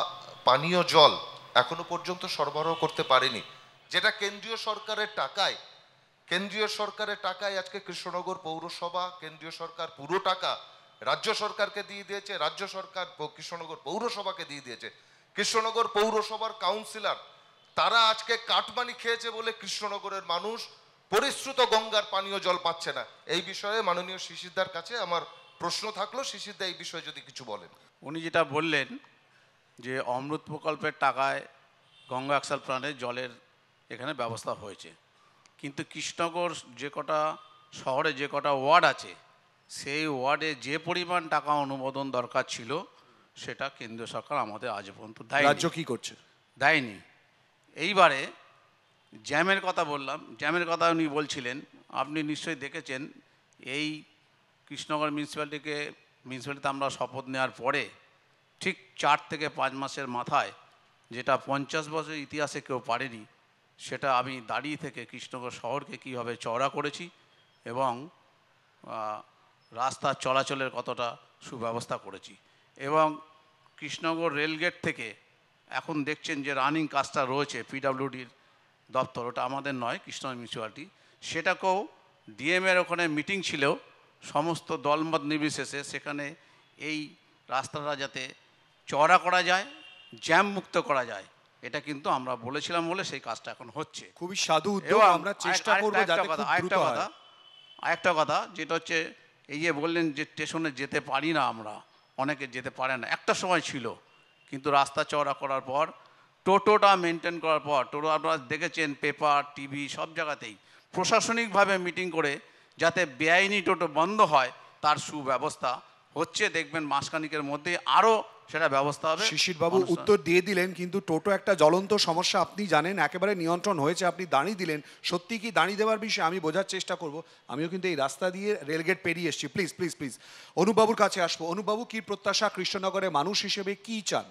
পানীয় জল এখনো পর্যন্ত সরবরাহ করতে পারেনি, যেটা কেন্দ্রীয় সরকারের টাকায় আজকে কৃষ্ণনগর পৌরসভা, কেন্দ্রীয় সরকার পুরো টাকা রাজ্য সরকারকে দিয়ে দিয়েছে, রাজ্য সরকার কৃষ্ণনগর পৌরসভাকে দিয়ে দিয়েছে। কৃষ্ণনগর পৌরসভার কাউন্সিলর তারা আজকে কাটমানি খেয়েছে বলে কৃষ্ণনগরের মানুষ পরিশ্রুত গঙ্গার পানীয় জল পাচ্ছে না। এই বিষয়ে মাননীয় শিশিরদার কাছে আমার প্রশ্ন থাকলো, শিশিরদা এই বিষয়ে যদি কিছু বলেন। উনি যেটা বললেন যে অমৃত প্রকল্পের টাকায় গঙ্গা অ্যাক্সেল প্ল্যান্টে জলের এখানে ব্যবস্থা হয়েছে, কিন্তু কৃষ্ণনগর যে কটা শহরে যে কটা ওয়ার্ড আছে, সেই ওয়ার্ডে যে পরিমাণ টাকা অনুমোদন দরকার ছিল সেটা কেন্দ্রীয় সরকার আমাদের আজ পর্যন্ত দেয়নি। রাজ্য কি করছে? দেয়নি। এইবারে জ্যামের কথা বললাম, জ্যামের কথা উনি বলছিলেন, আপনি নিশ্চয়ই দেখেছেন এই কৃষ্ণনগর মিউনিসিপ্যালিটিতে আমরা শপথ নেওয়ার পরে ঠিক 4 থেকে 5 মাসের মাথায় যেটা 50 বছরের ইতিহাসে কেউ পারেনি, সেটা আমি দাঁড়িয়ে থেকে কৃষ্ণনগর শহরকে কীভাবে চওড়া করেছি এবং রাস্তার চলাচলের কতটা সুব্যবস্থা করেছি। এবং কৃষ্ণনগর রেলগেট থেকে এখন দেখছেন যে রানিং কাজটা রয়েছে, পিডব্লিউডির দপ্তর, ওটা আমাদের নয়, কৃষ্ণনগর মিউনিসিপ্যালিটি, সেটাকেও ডিএমের ওখানে মিটিং ছিল, সমস্ত দলমত নির্বিশেষে সেখানে এই রাস্তাটা যাতে চওড়া করা যায়, জ্যাম মুক্ত করা যায়, এটা কিন্তু আমরা বলেছিলাম বলে সেই কাজটা এখন হচ্ছে। খুবই সাধু উদ্যোগ, আমরা চেষ্টা করব যাতে খুব দ্রুত হয়। আরেকটা কথা যেটা হচ্ছে, এই যে বললেন যে স্টেশনে যেতে পারি না আমরা, অনেকে যেতে পারে না, একটা সময় ছিল, কিন্তু রাস্তা চওড়া করার পর টোটোটা মেনটেন করার পর, টোটো আপনারা দেখেছেন পেপার টিভি সব জায়গাতেই প্রশাসনিকভাবে মিটিং করে যাতে বেআইনি টোটো বন্ধ হয় তার সুব্যবস্থা হচ্ছে, দেখবেন মাসখানিকের মধ্যে আরও সেটা ব্যবস্থা হবে। শিশির বাবু উত্তর দিয়ে দিলেন, কিন্তু টোটো একটা জ্বলন্ত সমস্যা, আপনি জানেন, একেবারে নিয়ন্ত্রণ হয়েছে, আপনি দাঁড়িয়ে দিলেন। সত্যি কি দাঁড়িয়ে দেওয়ার বিষয়ে আমি বোঝার চেষ্টা করব। আমিও কিন্তু এই রাস্তা দিয়ে রেলগেট পেরিয়ে এসেছি। প্লিজ প্লিজ প্লিজ অনুবাবুর কাছে আসবো। অনুবাবু, কি প্রত্যাশা কৃষ্ণনগরের মানুষ হিসেবে, কি চান?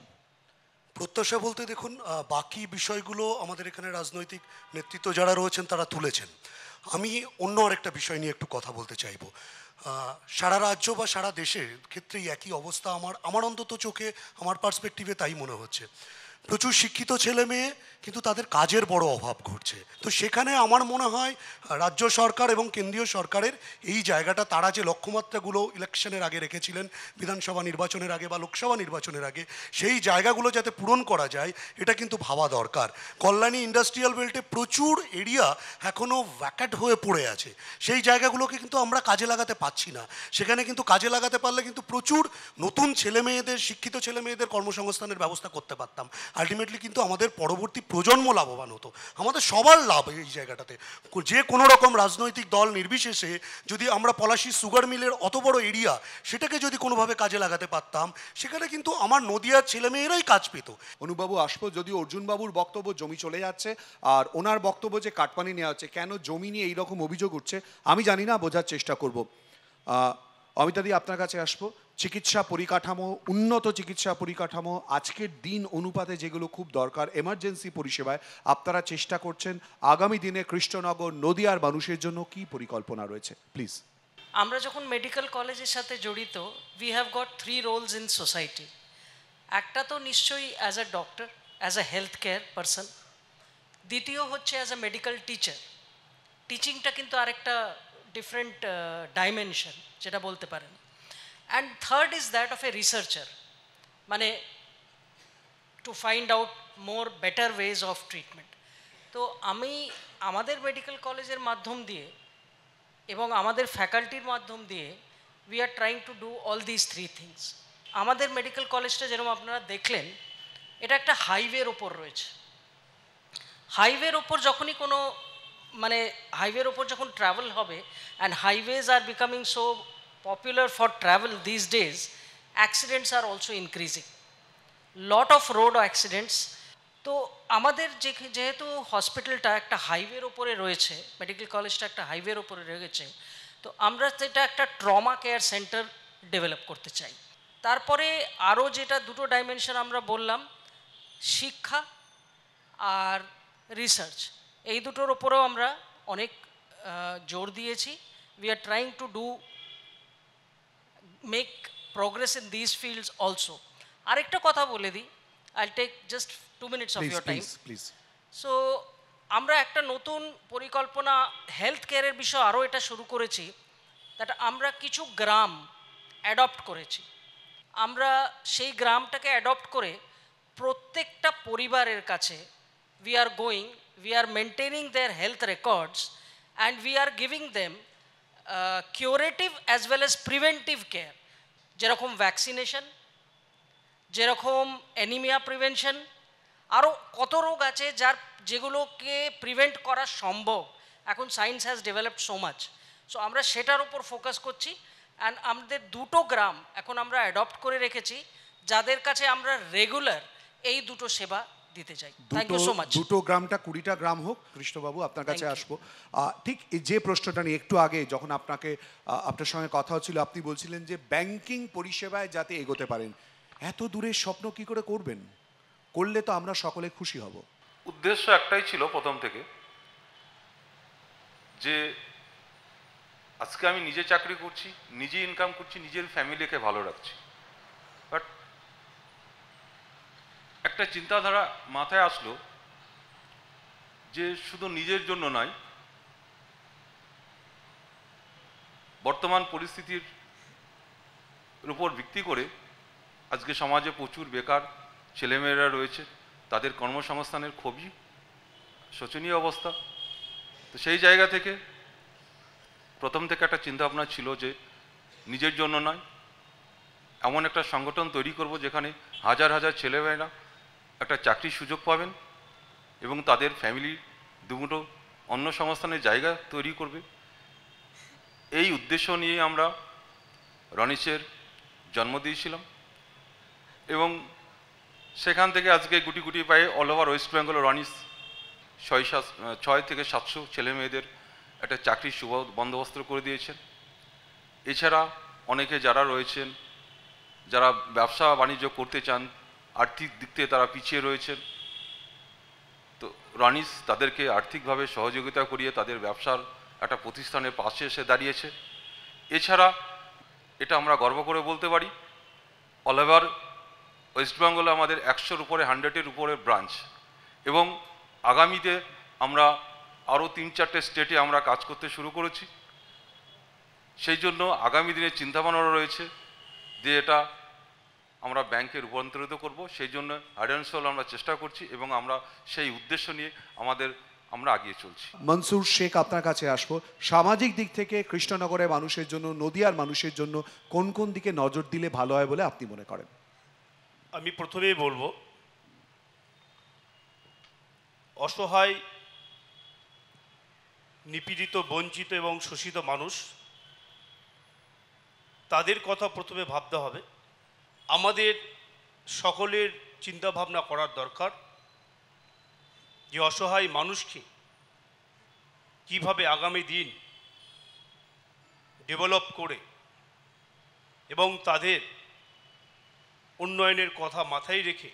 প্রত্যাশা বলতে দেখুন, বাকি বিষয়গুলো আমাদের এখানে রাজনৈতিক নেতৃত্ব যারা রয়েছেন তারা তুলেছেন। আমি অন্য আরেকটা বিষয় নিয়ে একটু কথা বলতে চাইবো। সারা রাজ্য বা সারা দেশের ক্ষেত্রেই একই অবস্থা, আমার অন্তত চোখে, আমার পার্সপেক্টিভে তাই মনে হচ্ছে। প্রচুর শিক্ষিত ছেলে মেয়ে, কিন্তু তাদের কাজের বড় অভাব ঘটছে। তো সেখানে আমার মনে হয় রাজ্য সরকার এবং কেন্দ্রীয় সরকারের এই জায়গাটা, তারা যে লক্ষ্যমাত্রাগুলো ইলেকশনের আগে রেখেছিলেন, বিধানসভা নির্বাচনের আগে বা লোকসভা নির্বাচনের আগে, সেই জায়গাগুলো যাতে পূরণ করা যায়, এটা কিন্তু ভাবা দরকার। কল্যাণী ইন্ডাস্ট্রিয়াল বেল্টে প্রচুর এরিয়া এখনও ভ্যাকাট হয়ে পড়ে আছে, সেই জায়গাগুলোকে কিন্তু আমরা কাজে লাগাতে পারছি না। সেখানে কিন্তু কাজে লাগাতে পারলে কিন্তু প্রচুর নতুন ছেলে মেয়েদের, শিক্ষিত ছেলে মেয়েদের কর্মসংস্থানের ব্যবস্থা করতে পারতাম। আলটিমেটলি কিন্তু আমাদের পরবর্তী প্রজন্ম লাভবান হতো, আমাদের সবার লাভ এই জায়গাটাতে। যে কোনো রকম রাজনৈতিক দল নির্বিশেষে যদি আমরা পলাশী সুগার মিলের অত বড় এরিয়া, সেটাকে যদি কোনোভাবে কাজে লাগাতে পারতাম, সেখানে কিন্তু আমার নদিয়ার ছেলেমেয়েরাই কাজ পেত। অনুবাবু আসবো। যদিও অর্জুনবাবুর বক্তব্য জমি চলে যাচ্ছে, আর ওনার বক্তব্য যে কাটপানি নেওয়া হচ্ছে, কেন জমি নিয়ে এইরকম অভিযোগ উঠছে আমি জানি না, বোঝার চেষ্টা করব। অমিতাদি, আপনার কাছে আসবো। চিকিৎসা পরিকাঠামো, উন্নত চিকিৎসা পরিকাঠামো আজকের দিন অনুপাতে যেগুলো খুব দরকার, এমার্জেন্সি পরিষেবায় আপনারা চেষ্টা করছেন, আগামী দিনে কৃষ্ণনগর নদিয়ার মানুষের জন্য কি পরিকল্পনা রয়েছে, প্লিজ? আমরা যখন মেডিকেল কলেজের সাথে জড়িত, we have got 3 roles in society. একটা তো নিশ্চয়ই as a doctor, as a health care person. দ্বিতীয় হচ্ছে অ্যাজ আ মেডিকেল টিচার। টিচিংটা কিন্তু আরেকটা ডিফারেন্ট ডাইমেনশন, যেটা বলতে পারেন। And third is that of a researcher, মানে to find out more better ways of treatment. তো আমি আমাদের মেডিকেল কলেজের মাধ্যম দিয়ে এবং আমাদের ফ্যাকাল্টির মাধ্যম দিয়ে we are trying to do all these 3 things. আমাদের মেডিকেল কলেজটা যেরকম আপনারা দেখলেন, এটা একটা হাইওয়ের ওপর রয়েছে। হাইওয়ের ওপর যখনই কোনো মানে হাইওয়ের ওপর যখন ট্রাভেল হবে, and highways R becoming so popular for travel these days, accidents are also increasing. Lot of road accidents. তো আমাদের যেহেতু হসপিটালটা একটা হাইওয়ের ওপরে রয়েছে, মেডিকেল কলেজটা একটা হাইওয়ের ওপরে রয়েছে, তো আমরা সেটা একটা ট্রমা কেয়ার সেন্টার ডেভেলপ করতে চাই। তারপরে আরও যেটা দুটো ডাইমেনশন আমরা বললাম, শিক্ষা আর রিসার্চ, এই দুটোর ওপরেও আমরা অনেক জোর দিয়েছি। We are trying to do make progress in these fields also. আরেকটা কথা বলে দিই, I'll take just 2 minutes of your time. Please. So আমরা একটা নতুন পরিকল্পনা হেলথ কেয়ারের বিষয়ে আরও এটা শুরু করেছি, দ্যাট আমরা কিছু গ্রাম অ্যাডপ্ট করেছি। আমরা সেই গ্রামটাকে অ্যাডপ্ট করে প্রত্যেকটা পরিবারের কাছে we are maintaining their health records and we are giving them curative as well as preventive care, যেরকম ভ্যাকসিনেশন, যেরকম অ্যানিমিয়া প্রিভেনশন, আরও কত রোগ আছে যেগুলোকে প্রিভেন্ট করা সম্ভব। এখন science has developed so much. So আমরা সেটার উপর ফোকাস করছি। অ্যান্ড আমাদের 2টো গ্রাম এখন আমরা অ্যাডপ্ট করে রেখেছি, যাদের কাছে আমরা রেগুলার এই 2টো সেবা দিতে চাই। Thank you so much. 2টো গ্রামটা 20টা গ্রাম হোক। কৃষ্ণবাবু, আপনার কাছে আসবো। ঠিক যে প্রশ্নটা নিয়ে একটু আগে যখন আপনার সঙ্গে কথা হচ্ছিল, আপনি বলছিলেন যে ব্যাংকিং পরিষেবায় যাতে এগোতে পারেন, এত দূরের স্বপ্ন কি করে করবেন? করলে তো আমরা সকলে খুশি হব। উদ্দেশ্য একটাই ছিল প্রথম থেকে, যে আজকে আমি নিজে চাকরি করছি, নিজে ইনকাম করছি, নিজের ফ্যামিলিকে ভালো রাখছি, বাট একটা চিন্তাধারা মাথায় আসলো যে শুধু নিজের জন্য নয়, বর্তমান পরিস্থিতির উপর ভিত্তি করে আজকে সমাজে প্রচুর বেকার ছেলেমেয়েরা রয়েছে, তাদের কর্মসংস্থানের খুবই শোচনীয় অবস্থা। তো সেই জায়গা থেকে প্রথম থেকে একটা চিন্তাভাবনা ছিল যে নিজের জন্য নয়, এমন একটা সংগঠন তৈরি করব যেখানে হাজার হাজার ছেলেমেয়েরা একটা চাকরির সুযোগ পাবেন এবং তাদের ফ্যামিলির দুমুঠো অন্য সংস্থানের জায়গা তৈরি করবে। এই উদ্দেশ্য নিয়ে আমরা রনিসের জন্ম দিয়েছিলাম এবং সেখান থেকে আজকে গুটি গুটি পায়ে all over West Bengal Roni's 6 থেকে 700 ছেলে মেয়েদের একটা চাকরির শুভ বন্দোবস্ত করে দিয়েছেন। এছাড়া অনেকে যারা রয়েছেন, যারা ব্যবসা বাণিজ্য করতে চান, আর্থিক দিক থেকে তারা পিছিয়ে রয়েছেন, তো রনিস তাদেরকে আর্থিকভাবে সহযোগিতা করিয়ে তাদের ব্যবসার একটা প্রতিষ্ঠানের পাশে এসে দাঁড়িয়েছে। এছাড়া এটা আমরা গর্ব করে বলতে পারি, অল ওভার ওয়েস্ট বেঙ্গলে আমাদের 100-র উপরে 100-এর উপরে ব্রাঞ্চ, এবং আগামীতে আমরা আরও 3-4টে স্টেটে আমরা কাজ করতে শুরু করেছি। সেই জন্য আগামী দিনে চিন্তাভাবনা রয়েছে যে এটা আমরা ব্যাংকে রূপান্তরিত করব। সেই জন্য হার্ড আমরা চেষ্টা করছি এবং আমরা সেই উদ্দেশ্য নিয়ে আমরা এগিয়ে চলছি। মনসুর শেখ, আপনার কাছে আসবো। সামাজিক দিক থেকে কৃষ্ণনগরের মানুষের জন্য, নদিয়ার মানুষের জন্য কোন কোন দিকে নজর দিলে ভালো হয় বলে আপনি মনে করেন? আমি প্রথমেই বলবো, অসহায়, নিপীড়িত, বঞ্চিত এবং শোষিত মানুষ, তাদের কথা প্রথমে ভাবতে হবে। আমাদের সকলের চিন্তা ভাবনা করার দরকার যে অসহায় মানুষকে কিভাবে আগামী দিন ডেভেলপ করে এবং তাদের উন্নয়নের কথা মাথায় রেখে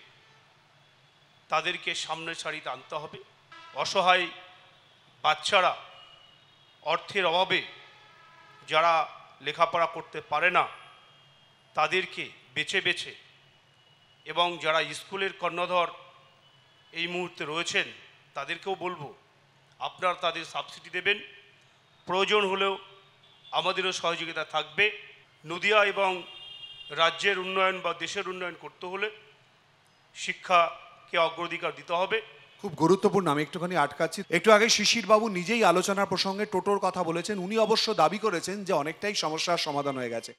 তাদেরকে সামনের সারিতে আনতে হবে। অসহায় বাচ্চারা অর্থের অভাবে যারা লেখাপড়া করতে পারে না তাদেরকে বেছে বেছে, এবং যারা স্কুলের কর্ণধর এই মুহূর্তে রয়েছেন তাদেরকেও বলবো আপনারা তাদের সাবসিডি দেবেন, প্রয়োজন হলেও আমাদেরও সহযোগিতা থাকবে। নদিয়া এবং রাজ্যের উন্নয়ন বা দেশের উন্নয়ন করতে হলে শিক্ষাকে অগ্রাধিকার দিতে হবে। খুব গুরুত্বপূর্ণ, আমি একটুখানি আটকাচ্ছি। একটু আগে শিশির বাবু নিজেই আলোচনার প্রসঙ্গে টোটোর কথা বলেছেন। উনি অবশ্য দাবি করেছেন যে অনেকটাই সমস্যার সমাধান হয়ে গেছে।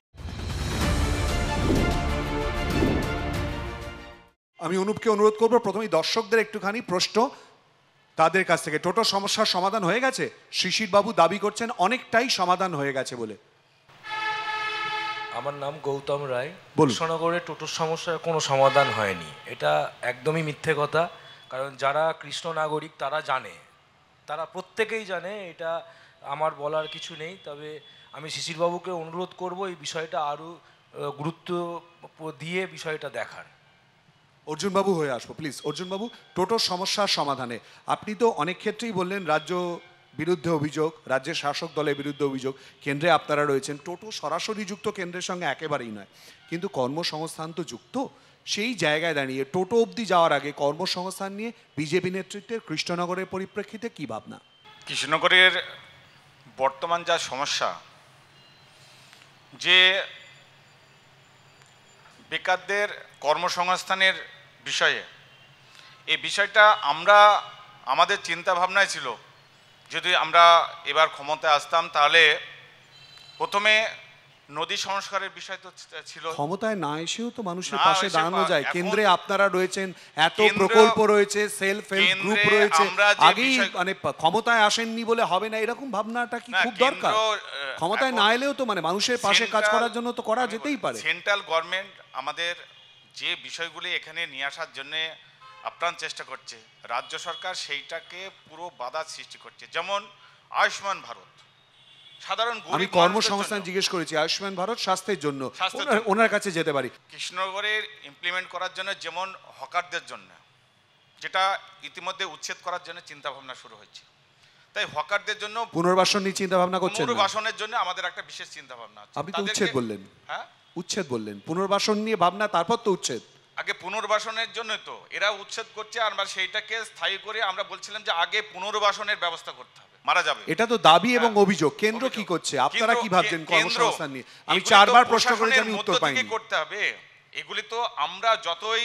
আমি অনুপকে অনুরোধ করবো প্রথমেই দর্শকদের একটুখানি প্রশ্ন তাদের কাছ থেকে। টোটোর সমস্যার সমাধান হয়ে গেছে? শিশির বাবু দাবি করছেন অনেকটাই সমাধান হয়ে গেছে বলে। আমার নাম গৌতম রায়। কৃষ্ণনগরে টোটোর সমস্যার কোনো সমাধান হয়নি, এটা একদমই মিথ্যে কথা। কারণ যারা কৃষ্ণ নাগরিক তারা জানে, তারা প্রত্যেকেই জানে, এটা আমার বলার কিছু নেই। তবে আমি শিশিরবাবুকে অনুরোধ করব এই বিষয়টা আরও গুরুত্ব দিয়ে বিষয়টা দেখার। অর্জুনবাবু হয়ে আসবো প্লিজ। অর্জুনবাবু, টোটোর সমস্যার সমাধানে আপনি তো অনেক ক্ষেত্রেই বললেন রাজ্য বিরুদ্ধে অভিযোগ, রাজ্যের শাসক দলের বিরুদ্ধে অভিযোগ, কেন্দ্রে আপনারা রয়েছেন, টোটো সরাসরি যুক্ত কেন্দ্রের সঙ্গে একেবারেই নয়, কিন্তু কর্মসংস্থান তো যুক্ত। সেই জায়গায় দাঁড়িয়ে টোটো অবধি যাওয়ার আগে কর্মসংস্থান নিয়ে বিজেপি নেতৃত্বের কৃষ্ণনগরের পরিপ্রেক্ষিতে কী ভাবনা? কৃষ্ণনগরের বর্তমান যা সমস্যা, যে বেকারদের কর্মসংস্থানের বিষয়ে, এই বিষয়টা আমাদের চিন্তা ভাবনায় ছিল যদি আমরা এবার ক্ষমতায় আসতাম তাহলে প্রথমে নদী সংস্কারের বিষয় তো ছিল। ক্ষমতায় না এসেও তো মানুষের পাশে দাঁড়ানো যায়। কেন্দ্রে আপনারা রয়েছেন, এত প্রকল্প রয়েছে, সেলফ হেল্প গ্রুপ রয়েছে, আগেই মানে ক্ষমতায় আসেননি বলে হবে না, এরকম ভাবনাটা কি খুব দরকার? ক্ষমতায় না এলেও তো মানে মানুষের পাশে কাজ করার জন্য তো করা যেতেই পারে। সেন্ট্রাল গভর্নমেন্ট আমাদের যে বিষয়গুলি এখানে নিয়ে আসার জন্য আপ্রাণ চেষ্টা করছে, রাজ্য সরকার সেইটাকে পুরো বাধা সৃষ্টি করছে। যেমন আয়ুষ্মান ভারত, সাধারণ আমি কর্মসংস্থান জিজ্ঞেস করেছি, আয়ুষ্মান ভারত স্বাস্থ্যের জন্য ওনার কাছে যেতে পারি। কৃষ্ণনগরের ইমপ্লিমেন্ট করার জন্য যেমন হকারদের জন্য, যেটা ইতিমধ্যে উচ্ছেদ করার জন্য চিন্তা ভাবনা শুরু হয়েছে, তাই হকারদের জন্য পুনর্বাসন নিয়ে চিন্তা ভাবনা করছেন। পুনর্বাসনের জন্য আমাদের একটা বিশেষ চিন্তা ভাবনা আছে। আপনি তো উচ্ছেদ বললেন। হ্যাঁ, উচ্ছেদ বললেন, পুনর্বাসন নিয়ে ভাবনা, তারপর তো উচ্ছেদ। আগে পুনর্বাসনের জন্য তো এরা উচ্ছেদ করছে, আর আমরা সেইটাকে স্থায়ী করে আমরা বলছিলাম যে আগে পুনর্বাসনের ব্যবস্থা করতে হবে, মারা যাবে। এটা তো দাবি এবং অভিযোগ। কেন্দ্র কি করছে, আপনারা কি ভাবছেন কর্মসংস্থান নিয়ে? আমি 4 বার প্রশ্ন করেছি, আমি উত্তর পাইনি। করতে হবে এগুলি তো আমরা যতই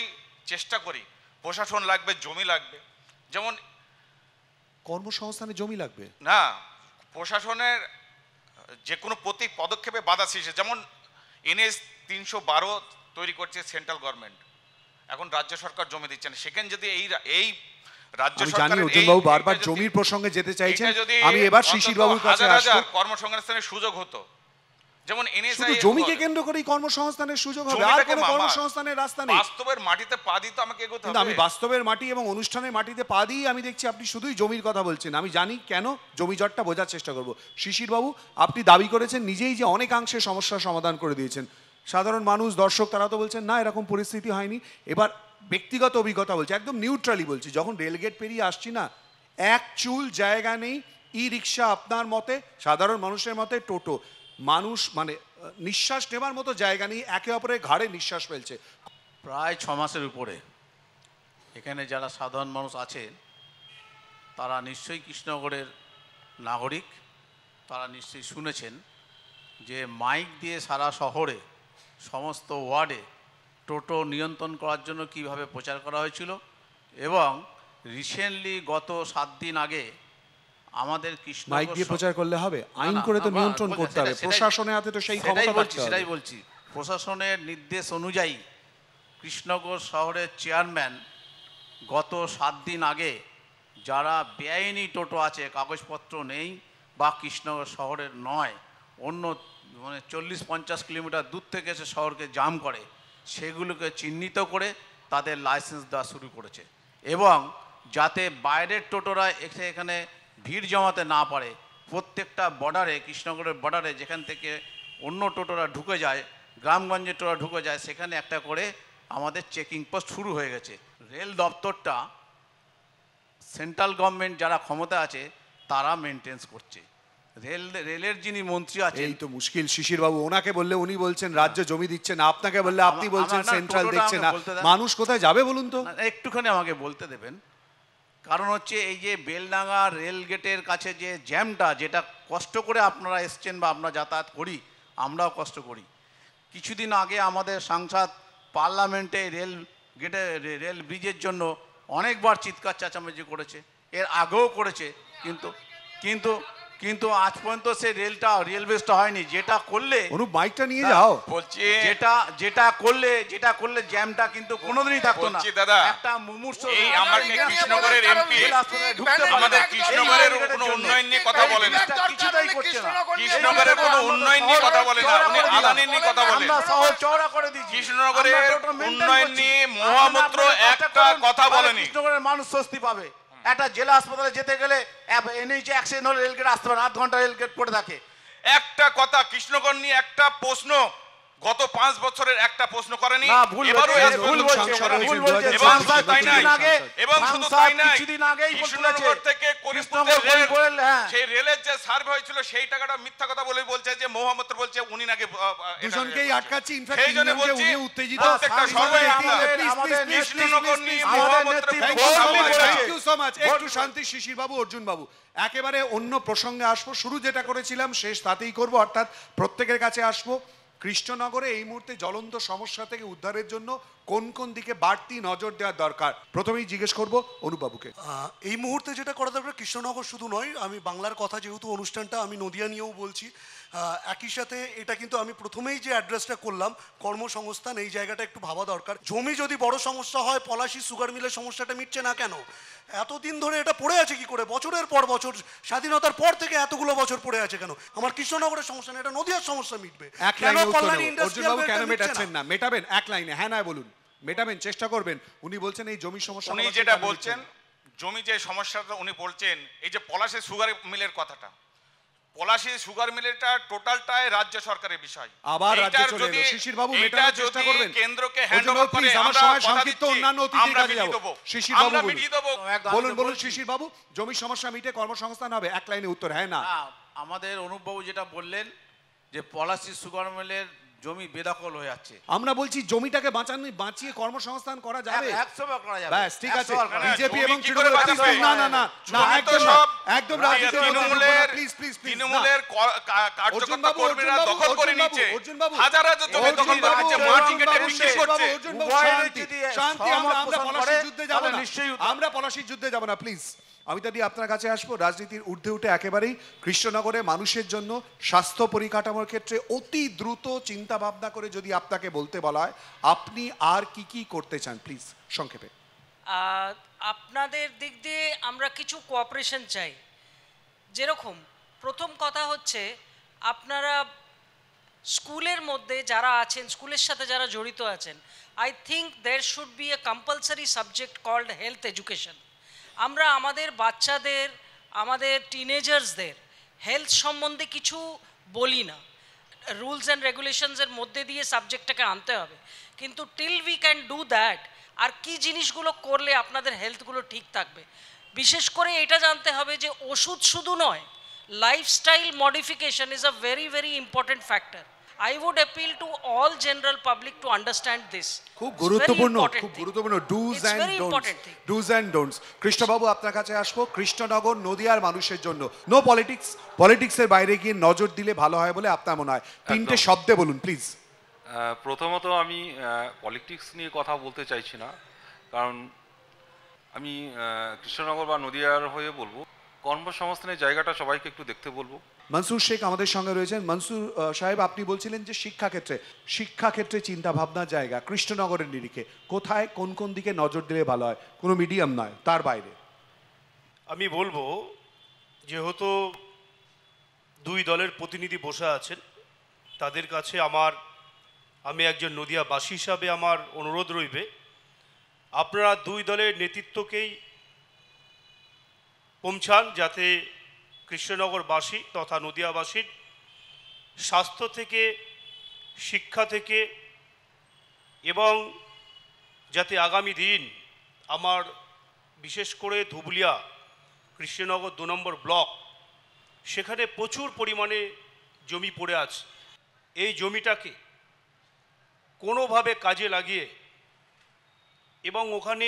চেষ্টা করি, প্রশাসন লাগবে, জমি লাগবে। যেমন কর্মসংস্থানে জমি লাগবে না, প্রশাসনের যে কোনো প্রতি পদক্ষেপে বাধা সৃষ্টি। যেমন NH 312 তৈরি করছে সেন্ট্রাল গভর্নমেন্ট, এখন রাজ্য সরকার জমি দিচ্ছে না। সেখানে যদি এই রাজ্য সরকার, জানি অর্জুনবাবু বারবার জমির প্রসঙ্গে যেতে চাইছেন, আমি এবার শিশির বাবুর কাছে আসব। কর্মসংস্থানের সুযোগ হতো, যেমন শুধু এনএসআই জমিকে কেন্দ্র করেই কর্মসংস্থানের সুযোগ হবে, আর কোনো কর্মসংস্থানের রাস্তা নেই। বাস্তবের মাটিতে পা দিতে আমাকে এগোতে কিন্তু আমি হবে। বাস্তবের মাটি এবং অনুষ্ঠানের মাটিতে পা দিয়ে আমি দেখছি আপনি শুধুই জমির কথা বলছেন। আমি জানি কেন, জমি জটটা বোঝার চেষ্টা করব। শিশির বাবু, আপনি দাবি করেছেন নিজেই যে অনেকাংশে সমস্যার সমাধান করে দিয়েছেন। সাধারণ মানুষ, দর্শক, তারা তো বলছেন না, এরকম পরিস্থিতি হয়নি। এবার ব্যক্তিগত অভিজ্ঞতা বলছি, একদম নিউট্রালি বলছি, যখন রেলগেট পেরিয়ে আসছি না, এক চুল জায়গা নেই। ই রিক্সা আপনার মতে, সাধারণ মানুষের মতে টোটো, মানুষ মানে নিঃশ্বাস নেবার মতো জায়গা নেই, একে অপরের ঘাড়ে নিঃশ্বাস ফেলছে। প্রায় 6 মাসের উপরে এখানে যারা সাধারণ মানুষ আছেন তারা নিশ্চয়ই কৃষ্ণনগরের নাগরিক। তারা নিশ্চয়ই শুনেছেন যে মাইক দিয়ে সারা শহরে সমস্ত ওয়ার্ডে টোটো নিয়ন্ত্রণ করার জন্য কিভাবে প্রচার করা হয়েছিল। এবং রিসেন্টলি গত 7 দিন আগে আমাদের কৃষ্ণনগর মাইক দিয়ে প্রচার করলে হবে? আইন করে তো নিয়ন্ত্রণ করতে হবে, প্রশাসনের হাতে তো সেই ক্ষমতা থাকতে হবে। সেটাই বলছি, প্রশাসনের নির্দেশ অনুযায়ী কৃষ্ণনগর শহরের চেয়ারম্যান গত 7 দিন আগে যারা বেআইনি টোটো আছে, কাগজপত্র নেই বা কৃষ্ণনগর শহরের নয়, অন্য মানে 40-50 কিলোমিটার দূর থেকে এসে শহরকে জাম করে, সেগুলোকে চিহ্নিত করে তাদের লাইসেন্স দেওয়া শুরু করেছে। এবং যাতে বাইরের টোটোরা এসে এখানে ভিড় জমাতে না পারে, প্রত্যেকটা বর্ডারে, কৃষ্ণনগরের বর্ডারে যেখান থেকে অন্য টোটোরা ঢুকে যায়, গ্রামগঞ্জের টোটোরা ঢুকে যায়, সেখানে একটা করে আমাদের চেকিং পোস্ট শুরু হয়ে গেছে। রেল দপ্তরটা সেন্ট্রাল গভর্নমেন্ট যারা ক্ষমতা আছে তারা মেনটেন্স করছে। রেলের যিনি মন্ত্রী আছেন, এই তো মুশকিল শিশির বাবু, ওনাকে বললে উনি বলছেন রাজ্য জমি দিচ্ছে না, আপনাকে বললে আপনি বলছেন সেন্ট্রাল দিচ্ছে না। মানুষ কোথায় যাবে বলুন তো? একটুখানি আমাকে বলতে দেবেন। কারণ হচ্ছে এই যে বেলডাঙ্গা রেল গেটের কাছে যে জ্যামটা, যেটা কষ্ট করে আপনারা এসছেন বা আমরা যাতায়াত করি, আমরাও কষ্ট করি। কিছুদিন আগে আমাদের সাংসদ পার্লামেন্টে রেল গেটে রেল ব্রিজের জন্য অনেকবার চিৎকার চেঁচামেচি করেছে, এর আগেও করেছে, কিন্তু কিন্তু আজ পর্যন্ত সে রেল ব্রিজটা হয়নি। যেটা করলে অনুপ মাইকটা নিয়ে যাও, বলছি যেটা করলে জ্যামটা কিন্তু কোনোদিনই থাকতো না। দাদা, একটা মুমূর্ষু এই আমাদের কৃষ্ণনগরের এমপি আমাদের কৃষ্ণনগরের কোনো উন্নয়ন নিয়ে কথা বলে না, কিছুটাই করছে না। কৃষ্ণনগরের কোনো উন্নয়ন নিয়ে কথা বলে না, উনি আদানি নিয়ে কথা বলেন। আমরা শহর চওড়া করে দিয়েছি, কৃষ্ণনগরের উন্নয়ন নিয়ে মহামাত্র একটা কথা বলেনি। কৃষ্ণনগরের মানুষ স্বস্তি পাবে। একটা জেলা হাসপাতালে যেতে গেলে এনএইচে অ্যাক্সিডেন্ট হলে রেলগেট আসতে পারে, 8 ঘন্টা রেলগেট পড়ে থাকে। একটা কথা, কৃষ্ণনগর নিয়ে একটা প্রশ্ন গত 5 বছরের একটা প্রশ্ন করেনি। কৃষ্ণনগর থেকে সেই রেলের যে সার্ভে হয়েছিল সেই টাকাটা মিথ্যা কথা বলে বলছে যে মহামত্র বলছে উনি নাকি দুজনকেই আটকাচ্ছি। ইনফ্যাক্ট সেই জন্য বলছি উত্তেজিত। কৃষ্ণনগর নিয়ে মহামন্ত্র। Thank you so much. একটু শান্তি শিশির বাবু, অর্জুন বাবু, একেবারে অন্য প্রসঙ্গে আসবো। শুরু যেটা করেছিলাম শেষ তাতেই করব, অর্থাৎ প্রত্যেকের কাছে আসবো। কৃষ্ণনগরে এই মুহূর্তে জ্বলন্ত সমস্যা থেকে উদ্ধারের জন্য কোন কোন দিকে বাড়তি নজর দেওয়ার দরকার, প্রথমেই জিজ্ঞেস করব অনুবাবুকে। এই মুহূর্তে যেটা করা দরকার, কৃষ্ণনগর শুধু নয়, আমি বাংলার কথা যেহেতু অনুষ্ঠানটা, আমি নদিয়া নিয়েও বলছি, একই সাথে এটা কিন্তু আমি প্রথমেই যে অ্যাড্রেসটা করলাম কর্মসংস্থান, এই জায়গাটা একটু ভাবা দরকার। জমি যদি বড় সমস্যা হয়, পলাশী সুগার মিলের সমস্যাটা মিটছে না কেন? এতদিন ধরে এটা পড়ে আছে কি করে? বছরের পর বছর, স্বাধীনতার পর থেকে এতগুলো বছর পড়ে আছে কেন? আমার কৃষ্ণনগরের সমস্যা না, এটা নদিয়ার সমস্যা মিটবে। কেন কল্যাণী ইন্ডাস্ট্রিয়াল কেন মেটাচ্ছেন না? মেটাবেন, এক লাইনে হ্যাঁ না বলুন। মেটাবেন, চেষ্টা করবেন। উনি বলছেন এই জমি সমস্যা, উনি যেটা বলছেন জমি যে সমস্যাটা উনি বলছেন, এই যে পলাশী সুগার মিলের কথাটা, পলাশী সুগার মিলটা টোটালটাই রাজ্য সরকারের বিষয়। আবার রাজ্য চলে এলো। শিশির বাবু মেটানোর চেষ্টা করবেন। কেন্দ্রকে হ্যান্ডওভার করে আমরা সংক্ষিপ্ত অন্যান্য অতিথির কাছে যাব। শিশির বাবু বলুন শিশির বাবু, জমি সমস্যা মিটে কর্মসংস্থান হবে, এক লাইনে উত্তর হ্যাঁ না? আমাদের অনুপবাবু যেটা বললেন যে পলাশী সুগার মিলের জমি বেদখল হয়ে যাচ্ছে, আমরা বলছি জমিটাকে বাঁচিয়ে কর্মসংস্থান করা যাবে। 100বার করা যাবে। ব্যাস, ঠিক আছে। বিজেপি এবং তৃণমূল না না না না, একদম রাজনীতি প্লিজ প্লিজ প্লিজ। তৃণমূলের কার্যকর্তা কর্মীরা দখল করে নিচ্ছে, হাজার হাজার জমি দখল করে নিচ্ছে, মাটি কেটে বিক্রি করছে। শান্তি, আমরা পলাশীর যুদ্ধে যাব না, আমরা পলাশীর যুদ্ধে যাব না, প্লিজ। আমি দাদি আপনার কাছে আসবো। রাজনীতির ঊর্ধ্বে উঠে একেবারেই কৃষ্ণনগরে মানুষের জন্য স্বাস্থ্য পরিকাঠামোর ক্ষেত্রে অতি দ্রুত চিন্তা ভাবনা করে যদি আপনাকে বলতে বলা হয়, আপনি আর কি কি করতে চান প্লিজ সংক্ষেপে? আপনাদের দিক দিয়ে আমরা কিছু কোঅপারেশন চাই। যেরকম প্রথম কথা হচ্ছে, আপনারা স্কুলের মধ্যে যারা আছেন, স্কুলের সাথে যারা জড়িত আছেন, I think there should be a compulsory subject called health education. আমরা আমাদের বাচ্চাদের, আমাদের টিনেজার্সদের হেলথ সম্বন্ধে কিছু বলি না, রুলস অ্যান্ড রেগুলেশনসের মধ্যে দিয়ে সাবজেক্টটাকে আনতে হবে, কিন্তু till we can do that, আর কি জিনিসগুলো করলে আপনাদের হেলথগুলো ঠিক থাকবে। বিশেষ করে এটা জানতে হবে যে ওষুধ শুধু নয়, lifestyle modification is a very very important factor. I would appeal to all general public to understand this. খুব গুরুত্বপূর্ণ ডুজ অ্যান্ড ডোন্টস। কৃষ্ণবাবু আপনার কাছে আসবো। কৃষ্ণনগর নদিয়ার মানুষের জন্য নো পলিটিক্সের বাইরে গিয়ে নজর দিলে ভালো হয় বলে আপনার মনে হয়? 3টে শব্দে বলুন প্লিজ। প্রথমত আমি পলিটিক্স নিয়ে কথা বলতে চাইছি না, কারণ আমি কৃষ্ণনগর বা নদিয়ার হয়ে বলবো, কর্মসংস্থানের জায়গাটা সবাইকে একটু দেখতে বলবো। মনসুর শেখ আমাদের সঙ্গে রয়েছেন। মনসুর সাহেব, আপনি বলছিলেন যে শিক্ষাক্ষেত্রে চিন্তা ভাবনার জায়গা কৃষ্ণনগরের নিরিখে কোথায় কোন কোন দিকে নজর দিলে ভালো হয়, কোনো মিডিয়াম নয়, তার বাইরে। আমি বলবো, যেহেতু দুই দলের প্রতিনিধি বসে আছেন, তাদের কাছে আমি একজন নদিয়াবাসী হিসাবে আমার অনুরোধ রইবে, আপনারা দুই দলের নেতৃত্বকেই পৌঁছান, যাতে কৃষ্ণনগরবাসী তথা নদিয়াবাসীর স্বাস্থ্য থেকে, শিক্ষা থেকে, এবং যাতে আগামী দিন আমার বিশেষ করে ধুবুলিয়া কৃষ্ণনগর 2 নম্বর ব্লক, সেখানে প্রচুর পরিমাণে জমি পড়ে আছে, এই জমিটাকে কোনোভাবে কাজে লাগিয়ে এবং ওখানে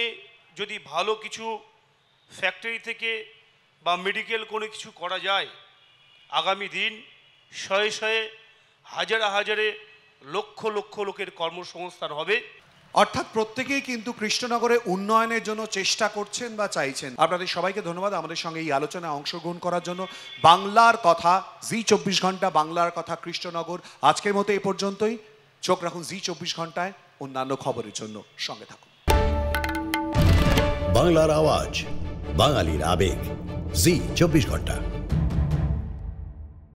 যদি ভালো কিছু ফ্যাক্টরি থেকে বা মেডিকেল কোনো কিছু করা যায়, আগামী দিন শয়ে শয়ে, হাজারে হাজারে, লক্ষ লক্ষ লোকের কর্মসংস্থান হবে। অর্থাৎ প্রত্যেকেই কিন্তু কৃষ্ণনগরে উন্নয়নের জন্য চেষ্টা করছেন বা চাইছেন। আপনাদের সবাইকে ধন্যবাদ আমাদের সঙ্গে এই আলোচনায় অংশগ্রহণ করার জন্য। বাংলার কথা, জি24 ঘন্টা বাংলার কথা কৃষ্ণনগর আজকের মতো এ পর্যন্তই। চোখ রাখুন জি24 ঘন্টায় অন্যান্য খবরের জন্য, সঙ্গে থাকুন। বাংলার আওয়াজ, বাঙালির আবেগ, জি24 ঘন্টা।